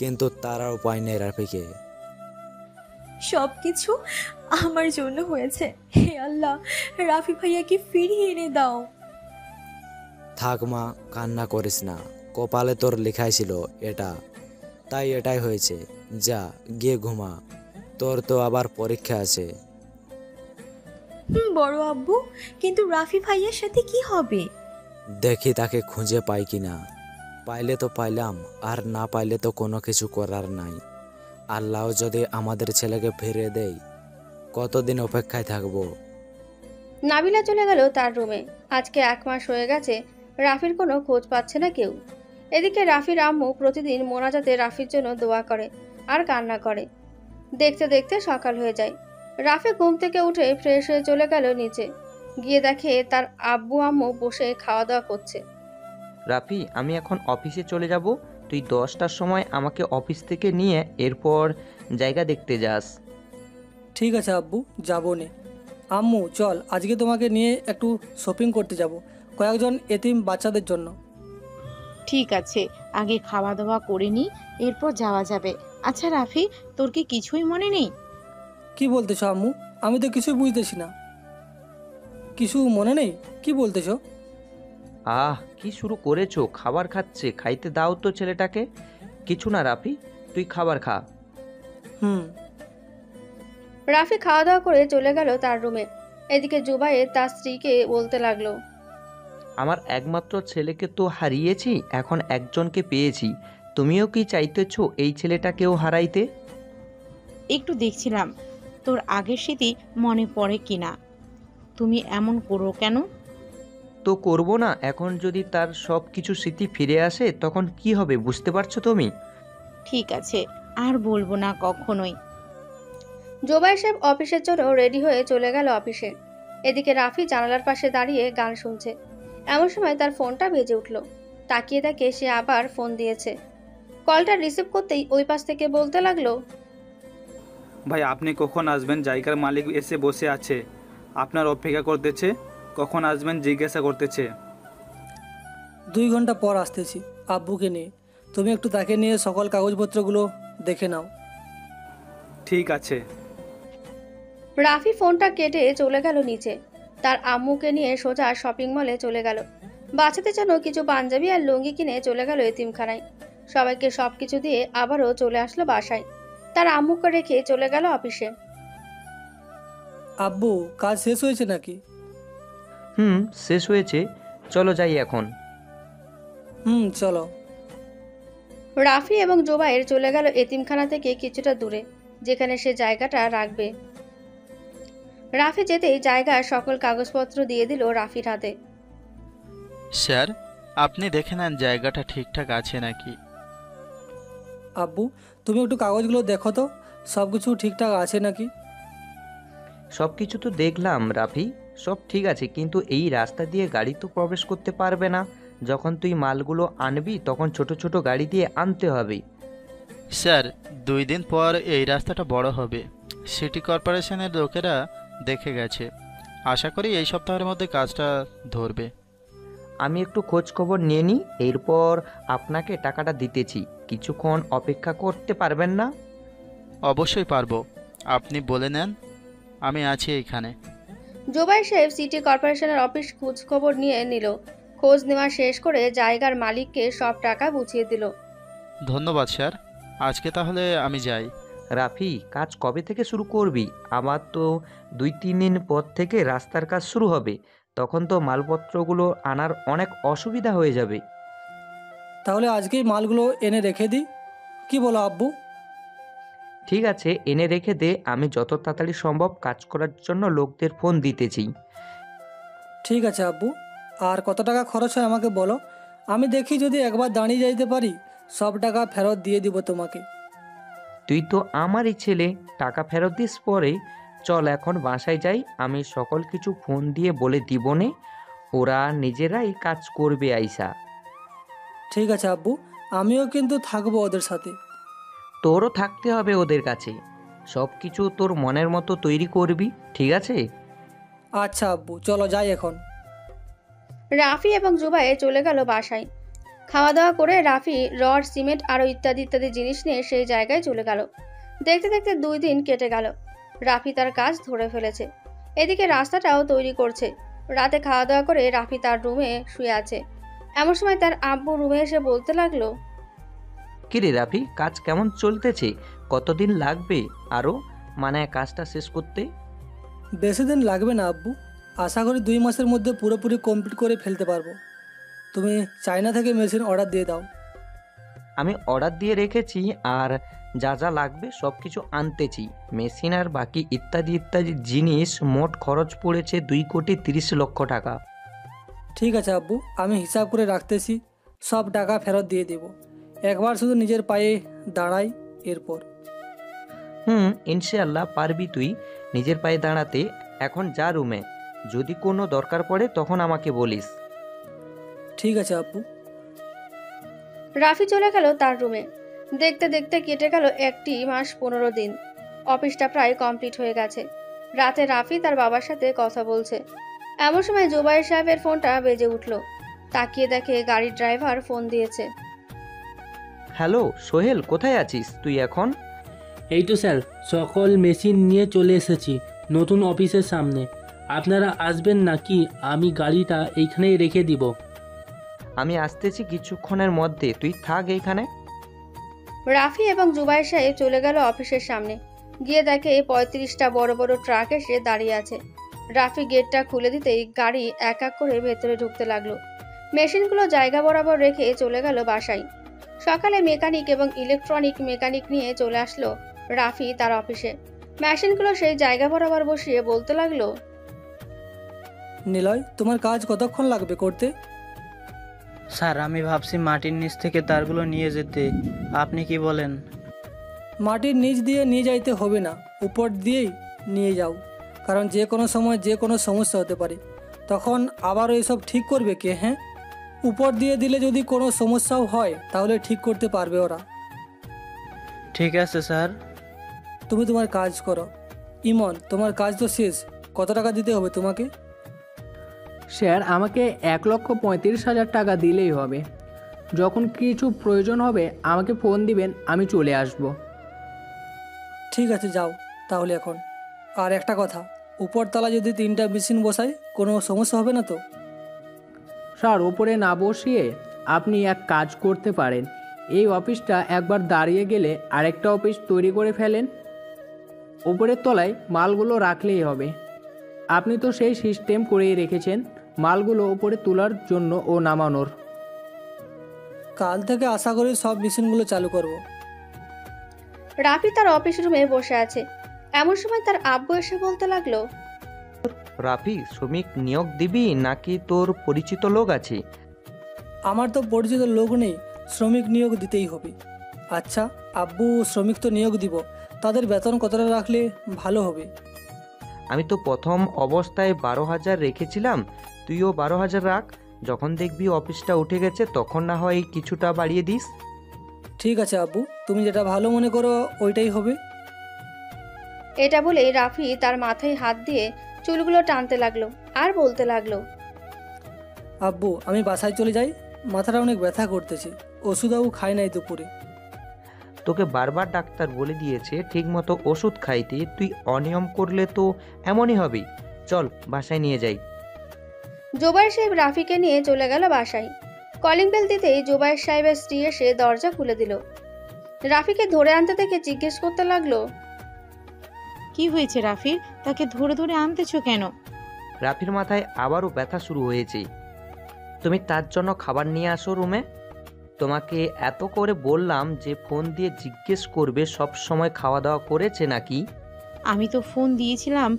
কিন্তু তারাও পায় নাই রাফিকে। সবকিছু আমার জন্য হয়েছে। হে আল্লাহ, রাফি ভাইয়াকে ফিরিয়ে এনে দাও। থাক মা, কান্না করিস না। কপালে তোর লেখাই ছিল এটা, তাই এটাই হয়েছে। যা গিয়ে ঘুমা, তোর তো আবার পরীক্ষা আছে। বড় আব্বু, কিন্তু রাফি ভাইয়ার সাথে কি হবে? দেখি তাকে খুঁজে পাই কিনা। পাইলে তো পাইলাম, আর না পাইলে তো কোনো কিছু করার নাই। আল্লাহ যদি আমাদের ছেলেকে ফিরিয়ে দেয়, কতদিন অপেক্ষায় থাকবো। নাবিলা চলে গেল তার রুমে। আজকে 1 মাস হয়ে গেছে, রাফির কোনো খোঁজ পাচ্ছে না কেউ। এদিকে রাফির আম্মু প্রতিদিন মোনাজাতে রাফির জন্য দোয়া করে আর কান্না করে। দেখতে দেখতে সকাল হয়ে যায়। রাফি ঘুম থেকে উঠে ফ্রেশ হয়ে চলে গেল নিচে। গিয়ে দেখে তার আব্বু আম্মু বসে খাওয়া দাওয়া করছে। রাফি, আমি এখন অফিসে চলে যাব। তুই 10টার সময় আমাকে অফিস থেকে নিয়ে এরপর জায়গা দেখতে যাস। ঠিক আছে আব্বু, যাবো নে। আম্মু চল, আজকে তোমাকে নিয়ে একটু শপিং করতে যাব, কয়েকজন এতিম বাচ্চাদের জন্য। ঠিক আছে, আগে খাওয়া দাওয়া করে নি, এরপর যাওয়া যাবে। আচ্ছা রাফি, তোর কি কিছুই মনে নেই? কি বলতেছো আম্মু? আমি তো কিছুই বুঝতেছি না। কিছু মনে নেই? কি বলতেছো? কি শুরু করেছো? খাবার খাচ্ছে, খাইতে দাও তো ছেলেটাকে। কিছু না রাফি, তুই খাবার খা। রাফি খাওয়া দাওয়া করে চলে গেল তার রুমে। এদিকে জুবায়ের তার স্ত্রীকে বলতে লাগলো, আমার একমাত্র ছেলেকে তো হারিয়েছি, এখন একজনকে পেয়েছি। তুমিও কি চাইতেছো এই ছেলেটাকেও হারাইতে? একটু দেখছিলাম তোর আগের স্মৃতি মনে পড়ে কিনা। তুমি এমন করো কেন? তো করব না, এখন যদি তার সব কিছু স্মৃতি ফিরে আসে তখন কি হবে বুঝতে পারছো তুমি? ঠিক আছে, আর বলবো না কখনোই। জুবায়ের সাহেব অফিসের জন্য রেডি হয়ে চলে গেল অফিসে। এদিকে রাফি জানালার পাশে দাঁড়িয়ে গান শুনছে। এমন সময় তার ফোনটা বেজে উঠল। তাকিয়ে দেখে সে আবার ফোন দিয়েছে। কলটা রিসিভ করতেই ওই পাশ থেকে বলতে লাগলো, ভাই আপনি কখন আসবেন? জায়গার মালিক এসে বসে আছে, আপনার অপেক্ষা করতেছে। কখন আসবেন জিজ্ঞাসা করতেছে। 2 ঘন্টা পর আসতেছি আব্বুকে নিয়ে। তুমি একটু তাকে নিয়ে সকল কাগজপত্রগুলো দেখে নাও। ঠিক আছে। রাফি ফোনটা কেটে চলে গেল নিচে। তার আম্মুকে নিয়ে সোজা শপিং মলে চলে গেল। বাচ্চাদের জন্য কিছু পাঞ্জাবি আর লুঙ্গি কিনে চলে গেল এতিমখানায়। সবাইকে সবকিছু দিয়ে আবারও চলে আসলো বাসায়। তার আম্মুকে রেখে চলে গেল অফিসে। আব্বু, কাজ শেষ হয়েছে নাকি? শেষ হয়েছে, চলো যাই এখন। চলো। রাফি এবং জুবায়ের চলে গেল এতিমখানা থেকে কিছুটা দূরে, যেখানে সে জায়গাটা রাখবে। রাফি যেতেই জায়গার সকল কাগজপত্র দিয়ে দিল রাফির হাতে। স্যার, আপনি দেখে নেন জায়গাটা ঠিকঠাক আছে নাকি। আব্বু, তুমি একটু কাগজগুলো দেখো তো, সব কিছু ঠিকঠাক আছে নাকি। সব কিছু তো দেখলাম রাফি, সব ঠিক আছে, কিন্তু এই রাস্তা দিয়ে গাড়ি তো প্রবেশ করতে পারবে না। যখন তুই মালগুলো আনবি তখন ছোট ছোট গাড়ি দিয়ে আনতে হবে। স্যার, 2 দিন পর এই রাস্তাটা বড় হবে, সিটি কর্পোরেশনের লোকেরা দেখে গেছে। আশা করি এই সপ্তাহের মধ্যে কাজটা ধরবে। আমি একটু খোঁজ খবর নিয়ে নিই, এরপর আপনাকে টাকাটা দিতেছি। কিছুক্ষণ অপেক্ষা করতে পারবেন না? অবশ্যই পারবো, আপনি বলে নেন, আমি আছি এইখানে। জুবায়ের সাহেব সিটি কর্পোরেশনের অফিস খোঁজ খবর নিয়ে নিল। খোঁজ নেওয়া শেষ করে জায়গার মালিককে সব টাকা বুঝিয়ে দিল। ধন্যবাদ স্যার, আজকে তাহলে আমি যাই। রাফি, কাজ কবে থেকে শুরু করবি? আমার তো 2-3 দিন পর থেকে রাস্তার কাজ শুরু হবে, তখন তো মালপত্রগুলো আনার অনেক অসুবিধা হয়ে যাবে। তাহলে আজকেই মালগুলো এনে রেখে দিই, কি বলো আব্বু? ঠিক আছে, এনে রেখে দে, আমি যত তাড়াতাড়ি সম্ভব কাজ করার জন্য লোকদের ফোন দিতেছি। ঠিক আছে আব্বু, আর কত টাকা খরচ হয় আমাকে বলো, আমি দেখি যদি একবার দাঁড়িয়ে যাইতে পারি সব টাকা ফেরত দিয়ে দিব তোমাকে। তুই তো আমারই ছেলে, টাকা ফেরত দিস পরে। চল এখন বাসায় যাই, আমি সকল কিছু ফোন দিয়ে বলে দিব নে, ওরা নিজেরাই কাজ করবে আইসা। ঠিক আছে আব্বু, আমিও কিন্তু থাকবো ওদের সাথে। তোরও থাকতে হবে ওদের কাছে, সব কিছু তোর মনের মতো তৈরি করবি, ঠিক আছে? আচ্ছা আব্বু, চলো যাই এখন। রাফি এবং জুবায়ের চলে গেল বাসায়। খাওয়া দাওয়া করে রাফি রড, সিমেন্ট আরও ইত্যাদি ইত্যাদি জিনিস নিয়ে সেই জায়গায় চলে গেল। দেখতে দেখতে 2 দিন কেটে গেল। রাফি তার কাজ ধরে ফেলেছে। এদিকে রাস্তাটাও তৈরি করছে। রাতে খাওয়া দাওয়া করে রাফি তার রুমে শুয়ে আছে। এমন সময় তার আব্বু রুমে এসে বলতে লাগলো, কিরে রাফি, কাজ কেমন চলতেছে? কতদিন লাগবে আরও কাজটা শেষ করতে? বেশি দিন লাগবে না আব্বু, আশা করি 2 মাসের মধ্যে পুরোপুরি কমপ্লিট করে ফেলতে পারবো। তুমি চায়না থেকে মেশিন অর্ডার দিয়ে দাও। আমি অর্ডার দিয়ে রেখেছি, আর যা যা লাগবে সব কিছু আনতেছি। মেশিন আর বাকি ইত্যাদি ইত্যাদি জিনিস মোট খরচ পড়েছে 2,30,00,000 টাকা। ঠিক আছে আব্বু, আমি হিসাব করে রাখতেছি, সব টাকা ফেরত দিয়ে দেব। একবার শুধু নিজের পায়ে দাঁড়াই, এরপর। ইনশাআল্লাহ পারবি তুই নিজের পায়ে দাঁড়াতে। এখন যা রুমে, যদি কোনো দরকার পড়ে তখন আমাকে বলিস। ঠিক আছে আব্বু। রাফি চলে গেল তার রুমে। দেখতে দেখতে কেটে গেল 1 মাস 15 দিন। অফিসটা প্রায় কমপ্লিট হয়ে গেছে। রাতে রাফি তার বাবার সাথে কথা বলছে। এমন সময় জুবাইর সাহেবের ফোনটা বেজে উঠল। তাকিয়ে দেখে গাড়ির ড্রাইভার ফোন দিয়েছে। হ্যালো সোহেল, কোথায় আছিস তুই এখন? এই তো স্যার, সকল মেশিন নিয়ে চলে এসেছি নতুন অফিসের সামনে। আপনারা আসবেন নাকি আমি গাড়িটা এইখানেই রেখে দিব? আমি আসতেছি কিছুক্ষণের মধ্যে, তুই থাক এইখানে। রাফি এবং জুবাইর সাহেব চলে গেল অফিসের সামনে। গিয়ে দেখে 35টা বড় বড় ট্রাক এসে দাঁড়িয়ে আছে। রাফি গেটটা খুলে দিতেই গাড়ি এক এক করে ভেতরে ঢুকতে লাগলো। মেশিনগুলো জায়গা বরাবর রেখে চলে গেল বাসায়। সকালে মেকানিক এবং ইলেকট্রনিক মেকানিক নিয়ে চলে আসলো রাফি তার অফিসে। মেশিনগুলো সেই জায়গা বরাবর বসিয়ে বলতে লাগলো, নিলয়, তোমার কাজ কতক্ষণ লাগবে করতে? স্যার, আমি ভাবছি মাটির নিচ থেকে তারগুলো নিয়ে যেতে, আপনি কি বলেন? মাটির নিচ দিয়ে নিয়ে যাইতে হবে না, উপর দিয়েই নিয়ে যাও, কারণ যে কোনো সময় যে কোনো সমস্যা হতে পারে। তখন আবার এইসব ঠিক করবে কে? হ্যাঁ, উপর দিয়ে দিলে যদি কোনো সমস্যাও হয় তাহলে ঠিক করতে পারবে ওরা। ঠিক আছে স্যার। তুমি তোমার কাজ করো। ইমন, তোমার কাজ তো শেষ, কত টাকা দিতে হবে তোমাকে? স্যার, আমাকে 1,35,000 টাকা দিলেই হবে। যখন কিছু প্রয়োজন হবে আমাকে ফোন দিবেন, আমি চলে আসব। ঠিক আছে, যাও তাহলে এখন। আর একটা কথা, উপরতলা যদি 3টা মেশিন বসাই কোনো সমস্যা হবে না তো? স্যার, ওপরে না বসিয়ে আপনি এক কাজ করতে পারেন, এই অফিসটা একবার দাঁড়িয়ে গেলে আরেকটা অফিস তৈরি করে ফেলেন। ওপরের তলায় মালগুলো রাখলেই হবে। আপনি তো সেই সিস্টেম করেই রেখেছেন মালগুলো ওপরে তোলার জন্য ও নামানোর। কাল থেকে আশা করি সব মেশিনগুলো চালু করব। রাফি তার অফিস রুমে বসে আছে। এমন সময় তার আব্বু এসে বলতে লাগলো, রাফি, শ্রমিক নিয়োগ দিবি নাকি তোর পরিচিত লোক আছে? আমার তো পরিচিত লোক নেই, শ্রমিক নিয়োগ দিতেই হবে। আচ্ছা আব্বু, শ্রমিক তো নিয়োগ দিব, তাদের বেতন কতটা রাখলে ভালো হবে? আমি তো প্রথম অবস্থায় 12,000 রেখেছিলাম, তুইও 12,000 রাখ। যখন দেখবি অফিসটা উঠে গেছে তখন না হয় কিছুটা বাড়িয়ে দিস। ঠিক আছে আব্বু, তুমি যেটা ভালো মনে করো ওইটাই হবে। এটা বলে রাফি তার মাথায় হাত দিয়ে চুলগুলো টানতে লাগলো আর বলতে লাগলো, আব্বু আমি বাসায় চলে যাই, মাথাটা অনেক ব্যথা করতেছে, ওষুধও খাই নাই দুপুরে। তোকে বারবার ডাক্তার বলে দিয়েছে ঠিকমতো ওষুধ খাইতে, তুই অনিয়ম করলে তো এমনই হবে। চল বাসায় নিয়ে যাই। জুবাইর সাহেব রাফিকে নিয়ে চলে গেল বাসায়। কলিং বেল দিতেই জুবাইর সাহেবের স্ত্রী এসে দরজা খুলে দিল। রাফিকে ধরে আনতে দেখে জিজ্ঞেস করতে লাগলো, কি হয়েছে রাফির? তাকে ধরে ধরে আনতেছো কেন? রাফির মাথায় আবারও ব্যথা শুরু হয়েছে, তুমি তার জন্য খাবার নিয়ে আসো রুমে। তোমাকে এত করে বললাম যে ফোন দিয়ে জিজ্ঞেস করবে সব সময় খাওয়া দাওয়া করেছে নাকি। আমি তো ফোন দিয়েছিলাম,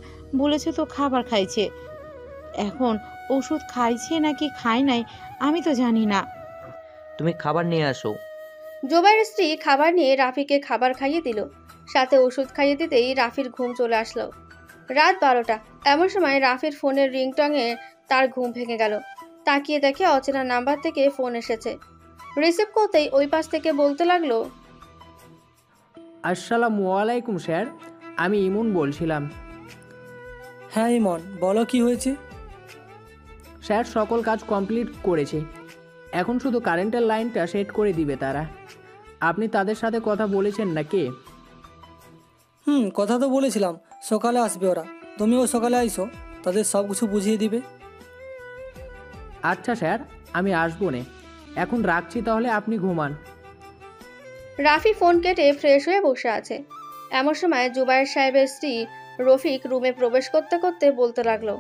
বলেছে তো খাবার খাইছে। এখন ওষুধ খাইছে নাকি খায় নাই আমি তো জানি না। তুমি খাবার নিয়ে আসো। জুবাইরের স্ত্রী খাবার নিয়ে রাফিকে খাবার খাইয়ে দিল, সাথে ওষুধ খাইয়ে দিতেই রাফির ঘুম চলে আসলো। রাত 12টা। এমন সময় রাফির ফোনের রিংটংয়ে তার ঘুম ভেঙে গেল। তাকিয়ে দেখে অচেনা নাম্বার থেকে ফোন এসেছে। রিসিভ করতেই ওই পাশ থেকে বলতে লাগলো, আসসালামু আলাইকুম স্যার, আমি ইমন বলছিলাম। হ্যাঁ ইমন, বলো কি হয়েছে? স্যার, সকল কাজ কমপ্লিট করেছে, এখন শুধু কারেন্টের লাইনটা সেট করে দিবে তারা। আপনি তাদের সাথে কথা বলেছেন নাকি? কথা তো বলেছিলাম, সকালে আসবে ওরা, তুমিও সকালে আইসো, তাদের সব কিছু বুঝিয়ে দিবে। আচ্ছা স্যার, আমি আসবো না, এখন রাখছি তাহলে, আপনি ঘুমান। রাফি ফোন কেটে ফ্রেশ হয়ে বসে আছে। এমন সময় জুবাইর সাহেবের স্ত্রী রফিক রুমে প্রবেশ করতে করতে বলতে লাগলো,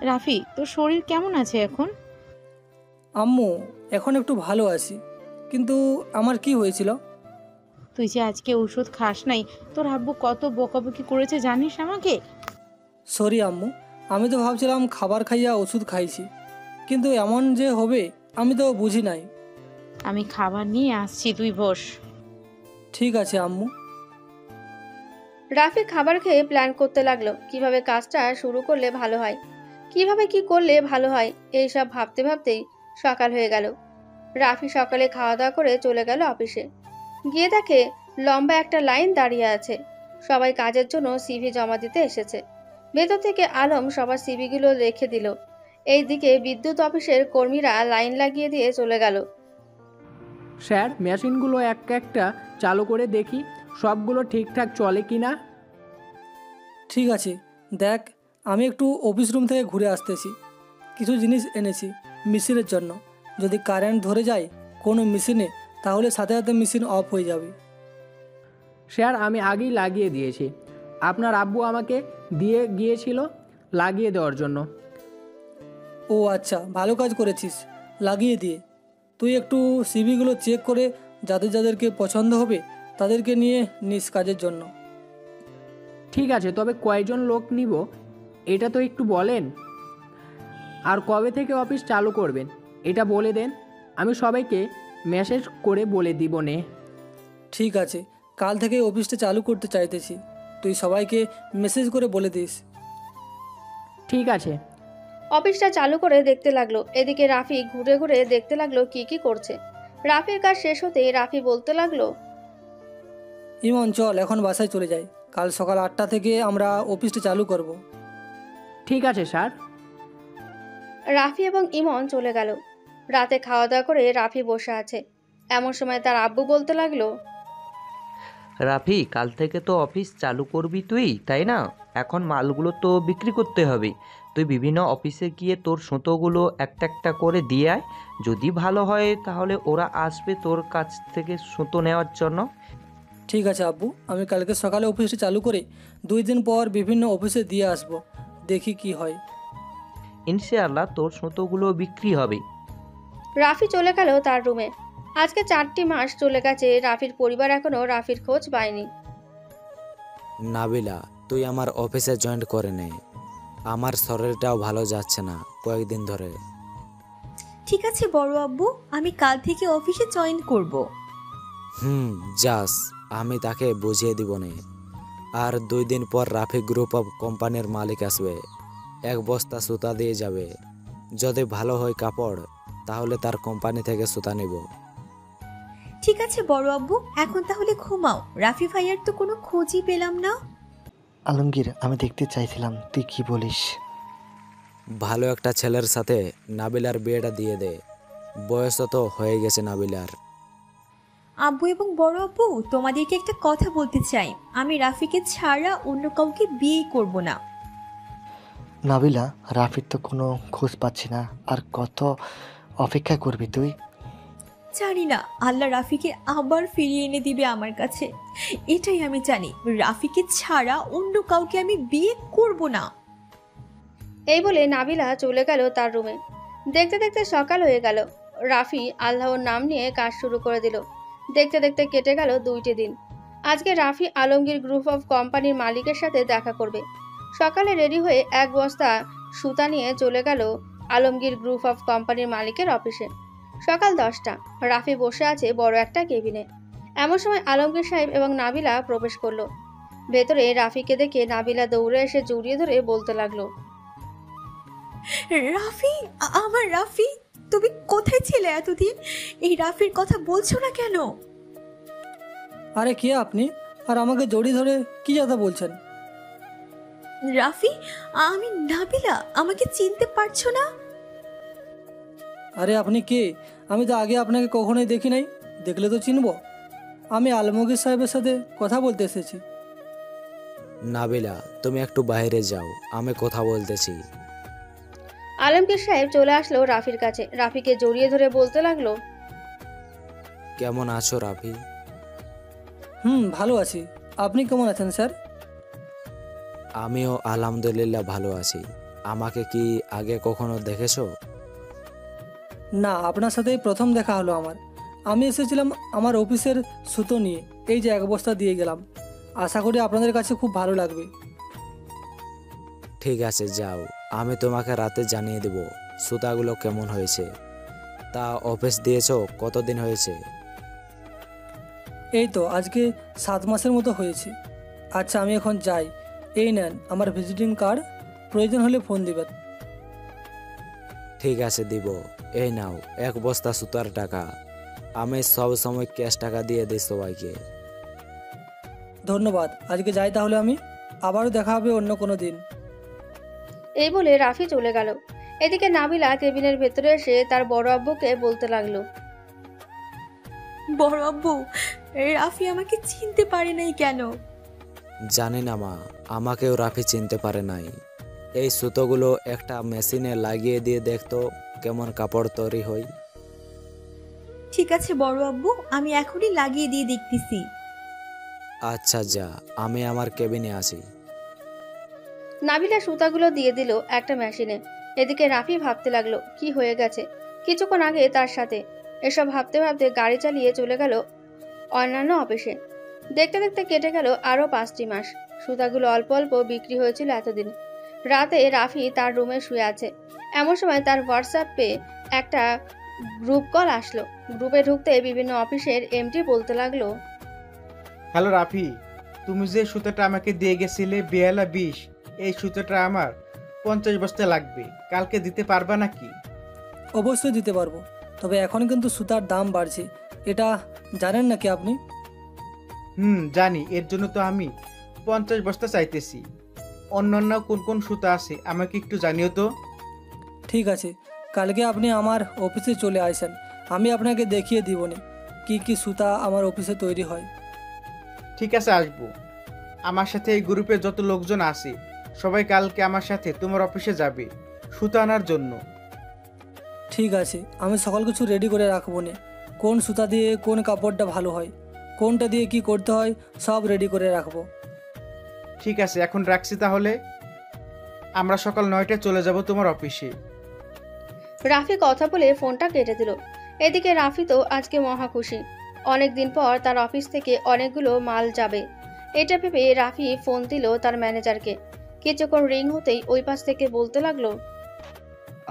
রাফি, তোর শরীর কেমন আছে এখন? আম্মু, এখন একটু ভালো আছি, কিন্তু আমার কি হয়েছিল? তুই যে আজকে ওষুধ খাস নাই, তোর আব্বু কত বকাবকি করেছে জানিস আমাকে? সরি আম্মু, আমি তো ভাবছিলাম খাবার খাইয়া ওষুধ খাইছি, কিন্তু এমন যে হবে আমি তো বুঝি নাই। আমি খাবার নিয়ে আসছি, তুই বস। ঠিক আছে আম্মু। রাফি খাবার খেয়ে প্ল্যান করতে লাগলো কিভাবে কাজটা শুরু করলে ভালো হয়, কিভাবে কি করলে ভালো হয়। এইসব ভাবতে ভাবতেই সকাল হয়ে গেল। রাফি সকালে খাওয়া দাওয়া করে চলে গেল অফিসে। গিয়ে দেখে লম্বা একটা লাইন দাঁড়িয়ে আছে। সবাই কাজের জন্য সিভি জমা দিতে এসেছে। ভেতর থেকে আলম সবার সিভিগুলো রেখে দিল। এইদিকে বিদ্যুৎ অফিসের কর্মীরা লাইন লাগিয়ে দিয়ে চলে গেল। স্যার, মেশিনগুলো একটা চালু করে দেখি সবগুলো ঠিকঠাক চলে কি না। ঠিক আছে, দেখ আমি একটু অফিস রুম থেকে ঘুরে আসতেছি। কিছু জিনিস এনেছি মেশিনের জন্য। যদি কারেন্ট ধরে যায় কোনো মেশিনে তাহলে সাথে সাথে মেশিন অফ হয়ে যাবে। স্যার, আমি আগেই লাগিয়ে দিয়েছি। আপনার আব্বু আমাকে দিয়ে গিয়েছিল লাগিয়ে দেওয়ার জন্য। ও আচ্ছা, ভালো কাজ করেছিস, লাগিয়ে দিয়ে। তুই একটু সিভিগুলো চেক করে যাদেরকে পছন্দ হবে তাদেরকে নিয়ে নিস কাজের জন্য। ঠিক আছে, তবে কয়জন লোক নিব এটা তো একটু বলেন। আর কবে থেকে অফিস চালু করবেন এটা বলে দেন, আমি সবাইকে মেসেজ করে বলে দিব নে। ঠিক আছে, কাল থেকে অফিসটা চালু করতে চাইতেছি, তুই সবাইকে মেসেজ করে বলে দিস। ঠিক আছে। অফিসটা চালু করে দেখতে লাগলো। এদিকে রাফি ঘুরে ঘুরে দেখতে লাগলো কি কি করছে। রাফির কাজ শেষ হতেই রাফি বলতে লাগলো, ইমন চল এখন বাসায় চলে যাই, কাল সকাল 8টা থেকে আমরা অফিসটা চালু করব। ঠিক আছে স্যার। রাফি এবং ইমন চলে গেল। রাতে খাওয়া দাওয়া করে রাফি বসে আছে। এমন সময় তার আব্বু বলতে লাগলো, রাফি, কাল থেকে তো অফিস চালু করবি তুই, তাই না? এখন মালগুলো তো বিক্রি করতে হবে। তুই বিভিন্ন অফিসে গিয়ে তোর সুতোগুলো একটা একটা করে দিয়ে আয়। যদি ভালো হয় তাহলে ওরা আসবে তোর কাছ থেকে সুতো নেওয়ার জন্য। ঠিক আছে আব্বু, আমি কালকে সকালে অফিসটা চালু করে 2 দিন পর বিভিন্ন অফিসে দিয়ে আসব, দেখি কি হয়। ইনশাআল্লাহ তোর সুতোগুলো বিক্রি হবে। রাফি চলে গেল তার রুমে। আজকে 4টি মাস চলে গেছে, রাফির পরিবার এখনো রাফির খোঁজ পায়নি। নাবিলা, তুই আমার অফিসে জয়েন করে নে। আমার শরীরটাও ভালো যাচ্ছে না কয়েকদিন ধরে। ঠিক আছে বড় আব্বু, আমি কাল থেকে অফিসে জয়েন করব। যাস, আমি তাকে বুঝিয়ে দিব নে। আর 2 দিন পর রাফি গ্রুপ অফ কোম্পানির মালিক আসবে, 1 বস্তা সুতা দিয়ে যাবে। যদি ভালো হয় কাপড় তাহলে তার কোম্পানি থেকে সুতা নিব। ঠিক আছে বড় আব্বু, এখন তাহলে ঘুমাও। রাফি ভাইয়ার তো কোনো খোঁজই পেলাম না। আলমগীর, আমি দেখতে চাইছিলাম, তুই কি বলিস? ভালো একটা ছেলের সাথে নাবিলার বিয়েটা দিয়ে দে, বয়সও তো হয়ে গেছে নাবিলার। আব্বু এবং বড় আব্বু, তোমাদেরকে একটা কথা বলতে চাই। আমি রাফিকে ছাড়া অন্য কাউকে বিয়ে করব না। নাবিলা, রাফির তো কোনো খোঁজ পাচ্ছি না, আর কত অপেক্ষা করবি তুই? জানি না, আল্লাহ রাফিকে আবার ফিরিয়ে এনে দিবে আমার কাছে, এটাই আমি জানি। রাফিকে ছাড়া অন্য কাউকে আমি বিয়ে করব না। এই বলে নাবিলা চলে গেল তার রুমে। দেখতে দেখতে সকাল হয়ে গেল। রাফি আল্লাহর নাম নিয়ে কাজ শুরু করে দিল। দেখতে দেখতে কেটে গেল 2টি দিন। আজকে রাফি আলমগীর গ্রুপ অফ কোম্পানির মালিকের সাথে দেখা করবে। সকালে রেডি হয়ে 1 বস্তা সুতা নিয়ে চলে গেল আলমগীর গ্রুপ অফ কোম্পানির মালিকের অফিসে। সকাল 10টা, রাফি বসে আছে বড় একটা কেবিনে। এমন সময় আলমগীর সাহেব এবং নাবিলা প্রবেশ করলো। ভেতরে রাফিকে দেখে নাবিলা দৌড়ে এসে জড়িয়ে ধরে বলতে লাগলো, রাফি, আমার রাফি, তুমি কোথায় ছিলে এতদিন? এই রাফির কথা বলছো না কেন? আরে কে আপনি, আর আমাকে জড়িয়ে ধরে কি কথা বলছেন? রাফি, আমি নাবিলা, আমাকে চিনতে পারছো না? আরে আপনি কে? আমি তো আগে আপনাকে কখনোই দেখি নাই, দেখলে তো চিনব। আমি আলমগীর সাহেবের সাথে কথা বলতে এসেছি। নাবিলা, তুমি একটু বাইরে যাও, আমি কথা বলতেছি। আলমগীর সাহেব চলে আসলো রাফির কাছে। রাফিকে জড়িয়ে ধরে বলতে লাগলো, কেমন আছো রাফি? ভালো আছি, আপনি কেমন আছেন স্যার? আমিও আলহামদুলিল্লাহ ভালো আছি। আমাকে কি আগে কখনো দেখেছো? না, আপনার সাথেই প্রথম দেখা হলো আমার। আমি এসেছিলাম আমার অফিসের সুতো নিয়ে, এই যে 1 বস্তা দিয়ে গেলাম। আশা করি আপনাদের কাছে খুব ভালো লাগবে। ঠিক আছে যাও, আমি তোমাকে রাতে জানিয়ে দেব সুতাগুলো কেমন হয়েছে। তা অফিস দিয়েছো কতদিন হয়েছে? এই তো আজকে 7 মাসের মতো হয়েছে। আচ্ছা আমি এখন যাই, এই নেন আমার ভিজিটিং কার্ড, প্রয়োজন হলে ফোন দিবেন। ঠিক আছে দিব, এই নাও 1 বস্তা সুতার টাকা। আমি সব সময় ক্যাশ টাকা দিয়ে দিই সবাইকে। ধন্যবাদ, আজকে যাই তাহলে আমি। আবারও দেখা হবে অন্য কোনো দিন। এই বলে রাফি চলে গেল। এদিকে নাবিলা কেবিনের ভেতরে এসে তার বড় আব্বুকে বলতে লাগলো, বড় আব্বু, রাফি আমাকে চিনতে পারে নাই কেন? জানি না মা, আমাকেও রাফি চিনতে পারে নাই। এই সুতোগুলো একটা মেশিনে লাগিয়ে দিয়ে দেখতো কেমন কাপড় তৈরি হয়। ঠিক আছে বড় আব্বু, আমি এখনই লাগিয়ে দিয়ে দেখতেছি। আচ্ছা যা, আমি আমার কেবিনে আছি। নাবিলা সুতাগুলো দিয়ে দিল একটা মেশিনে। এদিকে রাফি ভাবতে লাগলো কি হয়ে গেছে কিছুক্ষণ আগে তার সাথে। এসব ভাবতে ভাবতে গাড়ি চালিয়ে চলে গেল অন্যান্য অফিসে। দেখতে দেখতে কেটে গেল আরও 5টি মাস। সুতাগুলো অল্প অল্প বিক্রি হয়েছিল এতদিন। রাতে রাফি তার রুমে শুয়ে আছে, এমন সময় তার হোয়াটসঅ্যাপে একটা গ্রুপ কল আসলো। গ্রুপে ঢুকতে বিভিন্ন অফিসের এমডি বলতে লাগলো, হ্যালো রাফি, তুমি যে সুতোটা আমাকে দিয়ে গেছিলে বেহালা 20, এই সুতোটা আমার 50 বস্তা লাগবে, কালকে দিতে পারবা নাকি? অবশ্যই দিতে পারবো, তবে এখন কিন্তু সুতার দাম বাড়ছে, এটা জানেন নাকি আপনি? জানি, এর জন্য তো আমি 50 বস্তা চাইতেছি। অন্যান্য কোন কোন সুতা আছে আমাকে একটু জানিও তো। ঠিক আছে, কালকে আপনি আমার অফিসে চলে আসেন, আমি আপনাকে দেখিয়ে দিবনি কি কি সুতা আমার অফিসে তৈরি হয়। ঠিক আছে, আসবো। আমার সাথে এই গ্রুপে যত লোকজন আছে সবাই কালকে আমার সাথে তোমার অফিসে যাবে সুতা আনার জন্য। ঠিক আছে, আমি সকল কিছু রেডি করে রাখবো নে। কোন সুতা দিয়ে কোন কাপড়টা ভালো হয়, কোনটা দিয়ে কি করতে হয় সব রেডি করে রাখবো। ঠিক আছে, এখন রাখছি তাহলে। আমরা সকাল 9টায় চলে যাব তোমার অফিসে। রাফি কথা বলে ফোনটা কেটে দিল। এদিকে রাফি তো আজকে মহা খুশি, অনেকদিন পর তার অফিস থেকে অনেকগুলো মাল যাবে। এটা ভেবে রাফি ফোন দিল তার ম্যানেজারকে। কিছুক্ষণ রিং হতেই ওই পাশ থেকে বলতে লাগলো,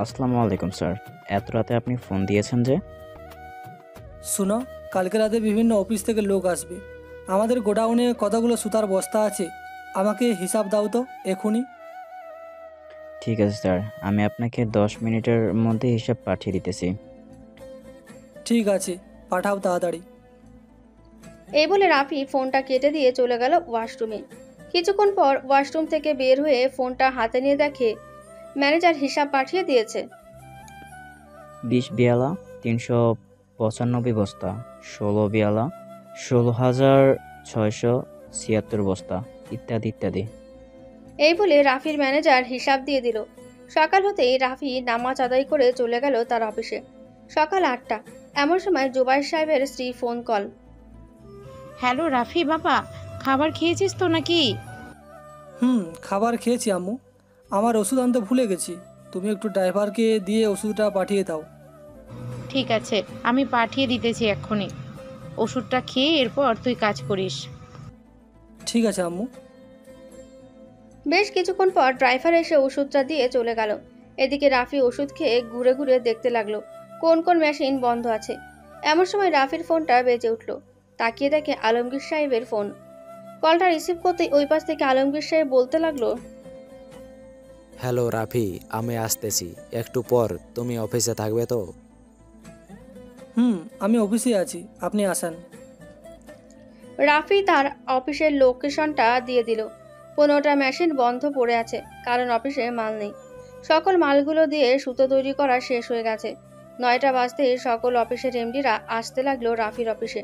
আসসালামু আলাইকুম স্যার, এত রাতে আপনি ফোন দিয়েছেন যে? শুনো, কালকে রাতে বিভিন্ন অফিস থেকে লোক আসবে। আমাদের গোডাউনে কতগুলো সুতার বস্তা আছে, আমাকে হিসাব দাও তো এখনই। ঠিক আছে স্যার, আমি আপনাকে 10 মিনিটের মধ্যে হিসাব পাঠিয়ে দিতেছি। ঠিক আছে, পাঠাও তাড়াতাড়ি। এই বলে রাফি ফোনটা কেটে দিয়ে চলে গেল ওয়াশরুমে। কিছুক্ষণ পর ওয়াশরুম থেকে বের হয়ে ফোনটা হাতে নিয়ে দেখে ম্যানেজার হিসাব পাঠিয়ে দিয়েছে। 20 বিয়ালা 395 বস্তা, 16 বিয়ালা 16,676 বস্তা, ইত্যাদি ইত্যাদি। এই বলে রাফির ম্যানেজার হিসাব দিয়ে দিল। সকাল হতেই রাফি নামাজ আদায় করে চলে গেল তার অফিসে। সকাল 8টা, এমন সময় জুবাইর সাহেবের স্ত্রী ফোন কল। হ্যালো রাফি বাবা, খাবার খেয়েছিস তো নাকি? খাবার খেয়েছি আম্মু, আমার ওষুধ আনতে ভুলে গেছি, তুমি একটু ড্রাইভারকে দিয়ে ওষুধটা পাঠিয়ে দাও। ঠিক আছে, আমি পাঠিয়ে দিতেছি এক্ষুনি। ওষুধটা খেয়ে এরপর তুই কাজ করিস। ঠিক আছে আম্মু। বেশ কিছুক্ষণ পর ড্রাইভার এসে ওষুধটা দিয়ে চলে গেল। এদিকে রাফি ওষুধ খেয়ে ঘুরে ঘুরে দেখতে লাগলো কোন কোন মেশিন বন্ধ আছে। এমন সময় রাফির ফোনটা বেজে উঠল। তাকিয়ে দেখে আলমগীর সাহেবের ফোন। কলটা রিসিভ করতেই ওই পাশ থেকে আলমগীর সাহেব বলতে লাগলো, হ্যালো রাফি, আমি আসতেছি, একটু পর তুমি অফিসে থাকবে তো? আমি অফিসে আছি, আপনি আসেন। রাফি তার অফিসের লোকেশনটা দিয়ে দিল। 15টা মেশিন বন্ধ পড়ে আছে, কারণ অফিসে মাল নেই। সকল মালগুলো দিয়ে সুতো তৈরি করা শেষ হয়ে গেছে। 9টা বাজতে সকল অফিসের এমডিরা আসতে লাগলো রাফির অফিসে।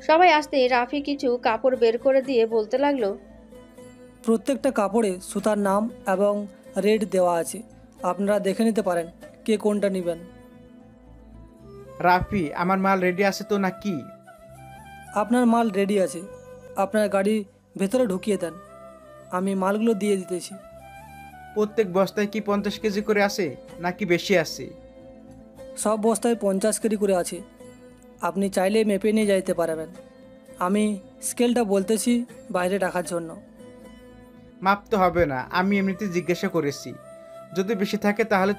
সবাই আসতেই রাফি কিছু কাপড় বের করে দিয়ে বলতে লাগলো, প্রত্যেকটা কাপড়ে সুতার নাম এবং রেট দেওয়া আছে, আপনারা দেখে নিতে পারেন কে কোনটা নেবেন। রাফি, আমার মাল রেডি আছে তো নাকি? আপনার মাল রেডি আছে, আপনার গাড়ি ভেতরে ঢুকিয়ে দেন, আমি মালগুলো দিয়ে দিতেছি। প্রত্যেক বস্তায় কি 50 কেজি করে আছে নাকি বেশি আছে? সব বস্তায় 50 কেজি করে আছে, আপনি চাইলে মেপে নিয়ে যাইতে পারবেন। আমি স্কেলটা বলতেছি বাইরে রাখার জন্য। মাপতে হবে না, আমি এমনিতে জিজ্ঞাসা করেছি। যদি বেশি থাকে তাহলে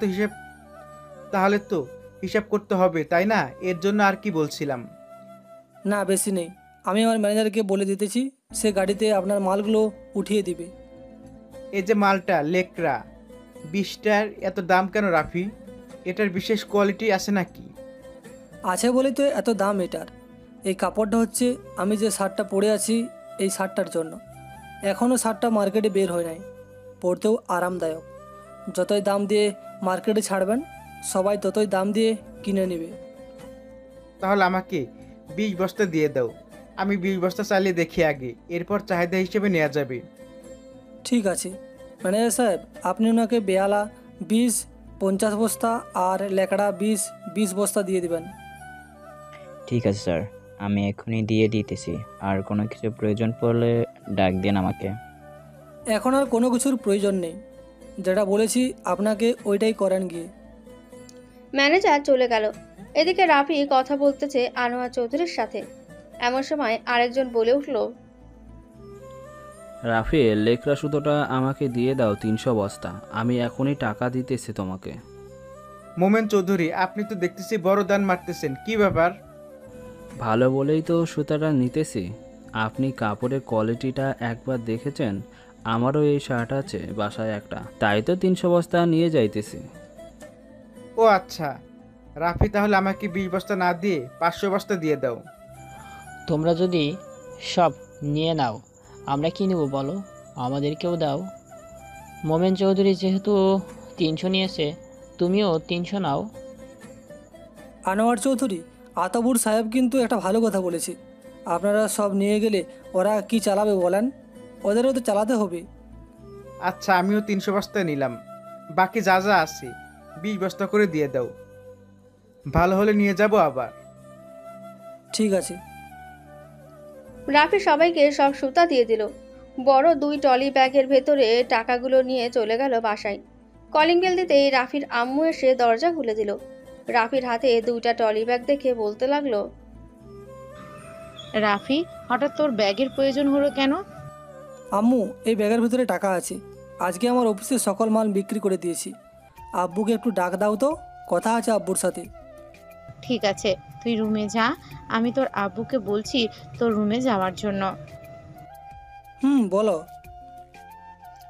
তো হিসাব করতে হবে, তাই না? এর জন্য আর কি বলছিলাম। না, বেশি নেই, আমি আমার ম্যানেজারকে বলে দিতেছি, সে গাড়িতে আপনার মালগুলো উঠিয়ে দিবে। এই যে মালটা লেকরা 20টার এত দাম কেন রাফি? এটার বিশেষ কোয়ালিটি আছে নাকি? আছে বলেই তো এত দাম এটার। এই কাপড়টা হচ্ছে আমি যে শার্টটা পরে আছি এই শার্টটার জন্য। এখনও শার্টটা মার্কেটে বের হয় নাই, পরতেও আরামদায়ক। যতই দাম দিয়ে মার্কেটে ছাড়বেন সবাই ততই দাম দিয়ে কিনে নেবে। তাহলে আমাকে 20 বস্তা দিয়ে দাও, আমি 20 বস্তা চালিয়ে দেখি আগে, এরপর চাহিদা হিসেবে নেওয়া যাবে। ঠিক আছে ম্যানেজার সাহেব, আপনি ওনাকে বেয়ালা 20, 50 বস্তা আর লেকড়া 20 বস্তা দিয়ে দিবেন। ঠিক আছে স্যার, আমি এখনই দিয়ে দিতেছি। আর কোনো কিছু প্রয়োজন পড়লে ডাক দিন আমাকে। এখন আর কোনো কিছুর প্রয়োজন নেই, যেটা বলেছি আপনাকে ওইটাই করেন গিয়ে। ম্যানেজার চলে গেল। এদিকে রাফি কথা বলতেছে আনোয়ার চৌধুরীর সাথে। এমন সময় আরেকজন বলে উঠল, রাফি, লেকড়া সুতোটা আমাকে দিয়ে দাও 300 বস্তা, আমি এখনই টাকা দিতেছি তোমাকে। মোমেন চৌধুরী, আপনি তো দেখতেছি বড় দান মারতেছেন, কি ব্যাপার? ভালো বলেই তো সুতাটা নিতেছি। আপনি কাপড়ের কোয়ালিটিটা একবার দেখেছেন? আমারও এই শার্ট আছে বাসায় একটা, তাই তো 300 বস্তা নিয়ে যাইতেছি। ও আচ্ছা, রাফি তাহলে আমাকে 20 বস্তা না দিয়ে 500 বস্তা দিয়ে দাও। তোমরা যদি সব নিয়ে নাও আমরা কি নেব বলো, আমাদেরকেও দাও। মোমেন চৌধুরী যেহেতু 300 নিয়েছে, তুমিও 300 নাও। আনোয়ার চৌধুরী, আতাবুর সাহেব কিন্তু একটা ভালো কথা বলেছে। আপনারা সব নিয়ে গেলে ওরা কি চালাবে বলেন? ওদেরও তো চালাতে হবে। আচ্ছা, আমিও 300 বস্তা নিলাম, বাকি যা যা আছে 20 বস্তা করে দিয়ে দাও, ভালো হলে নিয়ে যাব আবার। ঠিক আছে। রাফি সবাইকে সব সুতা দিয়ে দিল। বড় 2 টলি ব্যাগের ভেতরে টাকাগুলো নিয়ে চলে গেল বাসায়। কলিং বেল দিতেই রাফির আম্মু এসে দরজা খুলে দিল। রাফির হাতে 2টা টলি ব্যাগ দেখে বলতে লাগলো, রাফি, হঠাৎ তোর ব্যাগের প্রয়োজন হলো কেন? আম্মু, এই ব্যাগের ভিতরে টাকা আছে। আজকে আমার অফিসের সকল মাল বিক্রি করে দিয়েছি। আব্বুকে একটু ডাক দাও তো, কথা আছে আব্বুর সাথে। ঠিক আছে, তুই রুমে যা, আমি তোর আব্বুকে বলছি তোর রুমে যাওয়ার জন্য। বলো।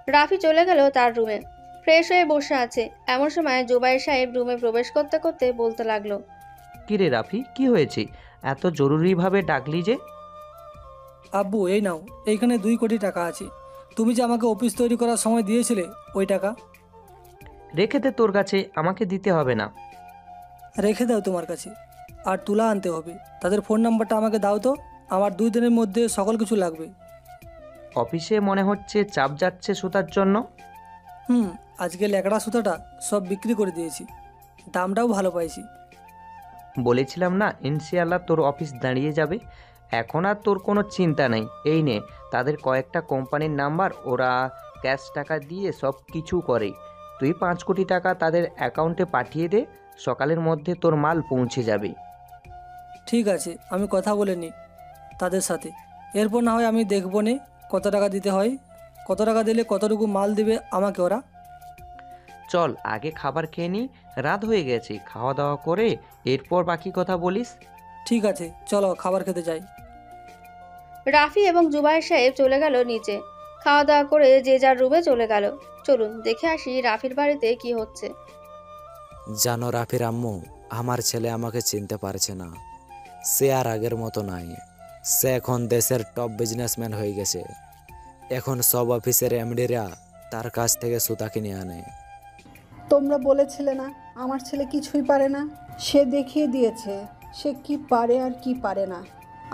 রাফি চলে গেল তার রুমে। ফ্রেশ হয়ে বসে আছে। এমন সময় জুবাইর সাহেব রুমে প্রবেশ করতে করতে বলতে লাগলো, কিরে রাফি, কি হয়েছে? এত জরুরিভাবে ডাকলি যে? আব্বু, এই নাও, এইখানে 2 কোটি টাকা আছে। তুমি যে আমাকে অফিস তৈরি করার সময় দিয়েছিলে ওই টাকা। রেখে দে তোর কাছে, আমাকে দিতে হবে না। রেখে দাও তোমার কাছে। আর তুলা আনতে হবে, তাদের ফোন নাম্বারটা আমাকে দাও তো, আমার 2 দিনের মধ্যে সকল কিছু লাগবে। অফিসে মনে হচ্ছে চাপ যাচ্ছে সুতার জন্য। আজকে লেকড়া সুতাটা সব বিক্রি করে দিয়েছি, দামটাও ভালো পাইছি। বলেছিলাম না ইনশাআল্লাহ তোর অফিস দাঁড়িয়ে যাবে। এখন আর তোর কোনো চিন্তা নেই। এই নে তাদের কয়েকটা কোম্পানির নাম্বার, ওরা ক্যাশ টাকা দিয়ে সব কিছু করে। তুই 5 কোটি টাকা তাদের অ্যাকাউন্টে পাঠিয়ে দে, সকালের মধ্যে তোর মাল পৌঁছে যাবে। ঠিক আছে, আমি কথা বলে নিই তাদের সাথে। এরপর না হয় আমি দেখবো নে কত টাকা দিতে হয়, কত টাকা দিলে কতটুকু মাল দেবে আমাকে ওরা। চল আগে খাবার খেয়ে নি, রাত হয়ে গেছে। খাওয়া দাওয়া করে এরপর বাকি কথা বলিস। ঠিক আছে, চলো খাবার খেতে যাই। রাফি এবং জুবাইর সাহেব চলে গেল নিচে। খাওয়া দাওয়া করে যে যার রুমে চলে গেল। চলুন দেখে আসি রাফির বাড়িতে কি হচ্ছে। জানো রাফির আম্মু, আমার ছেলে আমাকে চিনতে পারছে না। সে আর আগের মতো নাই। সে এখন দেশের টপ বিজনেসম্যান হয়ে গেছে। এখন সব অফিসের এমডিরা তার কাছ থেকে সুতা কিনে আনে। তোমরা বলেছিলে না আমার ছেলে কিছুই পারে না? সে দেখিয়ে দিয়েছে সে কি পারে আর কি পারে না।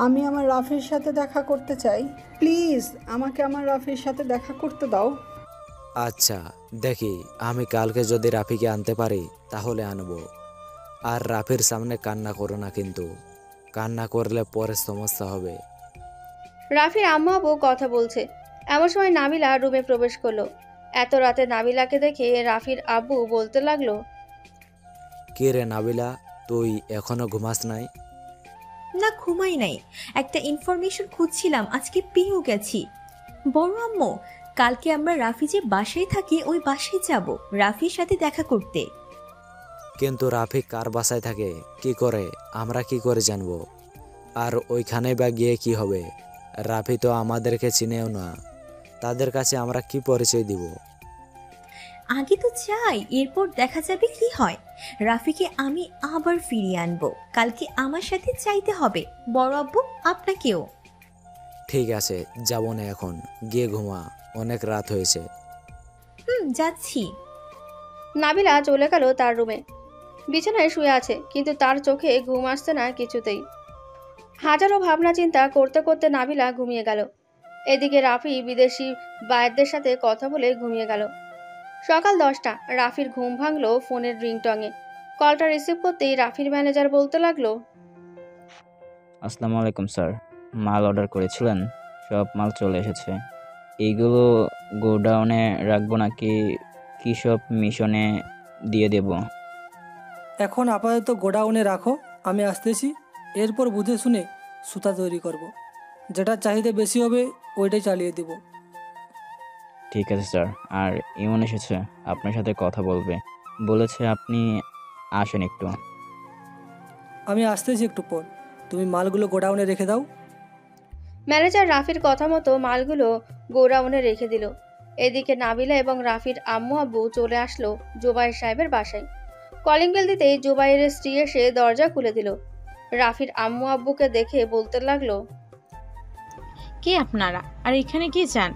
আমি আমার রাফির সাথে দেখা করতে চাই, প্লিজ আমাকে আমার রাফির সাথে দেখা করতে দাও। আচ্ছা দেখি, আমি কালকে যদি রাফিকে আনতে পারি তাহলে আনবো। আর রাফির সামনে কান্না করো না, কিন্তু কান্না করলে পরে সমস্যা হবে। রাফির আম্মা আব্বু কথা বলছে। এমন সময় নাবিলা রুমে প্রবেশ করলো। এত রাতে নাবিলাকে দেখে রাফির আব্বু বলতে লাগলো, কে রে নাবিলা, তুই এখনো ঘুমাস নাই? না, ঘুমাই নাই, একটা ইনফরমেশন খুঁজছিলাম। আজকে পেয়েও গেছি। বড় আম্মু, কালকে আমরা রাফি যে বাসায় থাকি ওই বাসায় যাব রাফির সাথে দেখা করতে। কিন্তু রাফি কার বাসায় থাকে, কি করে, আমরা কি করে জানবো? আর ওইখানে বা গিয়ে কি হবে? রাফি তো আমাদেরকে চিনেও না, তাদের কাছে আমরা কি পরিচয় দিব? আগে তো চাই, এরপর দেখা যাবে কি হয়। রাফিকে আমি আবার ফিরিয়ে আনবো। কালকে আমার সাথে চাইতে হবে বড় আব্বু, আপনাকেও। ঠিক আছে, যাব না এখন, গিয়ে ঘুমা, অনেক রাত হয়েছে। যাচ্ছি। নাবিলা চলে গেল তার রুমে। বিছানায় শুয়ে আছে, কিন্তু তার চোখে ঘুম আসছে না কিছুতেই। হাজারো ভাবনা চিন্তা করতে করতে নাবিলা ঘুমিয়ে গেল। এদিকে রাফি বিদেশি বায়েরদের সাথে কথা বলে ঘুমিয়ে গেল। সকাল 10টা, রাফির ঘুম ভাঙলো ফোনের রিংটংয়ে। কলটা রিসিভ করতেই রাফির ম্যানেজার বলতে লাগলো, আসসালামু আলাইকুম স্যার, মাল অর্ডার করেছিলেন, সব মাল চলে এসেছে। এইগুলো গোডাউনে রাখবো নাকি কি সব মিশনে দিয়ে দেব? এখন আপাতত গোডাউনে রাখো, আমি আসতেছি। এরপর বুঝে শুনে সুতা তৈরি করব। যেটা চাহিদা বেশি হবে ওইটাই চালিয়ে দেব। ঠিক আছে স্যার। আর ইমন এসেছে, আপনার সাথে কথা বলবে, বলেছে আপনি আসেন একটু। আমি আসতেছি একটু পর, তুমি মালগুলো গোডাউনে রেখে দাও। ম্যানেজার রাফির কথা মতো মালগুলো গোডাউনে রেখে দিল। এদিকে নাবিলা এবং রাফির আম্মু আব্বু চলে আসলো জুবাইর সাহেবের বাসায়। কলিং বেল দিতেই জুবাইরের স্ত্রী এসে দরজা খুলে দিল। রাফির আম্মু আব্বুকে দেখে বলতে লাগলো, কে আপনারা আর এখানে কি চান?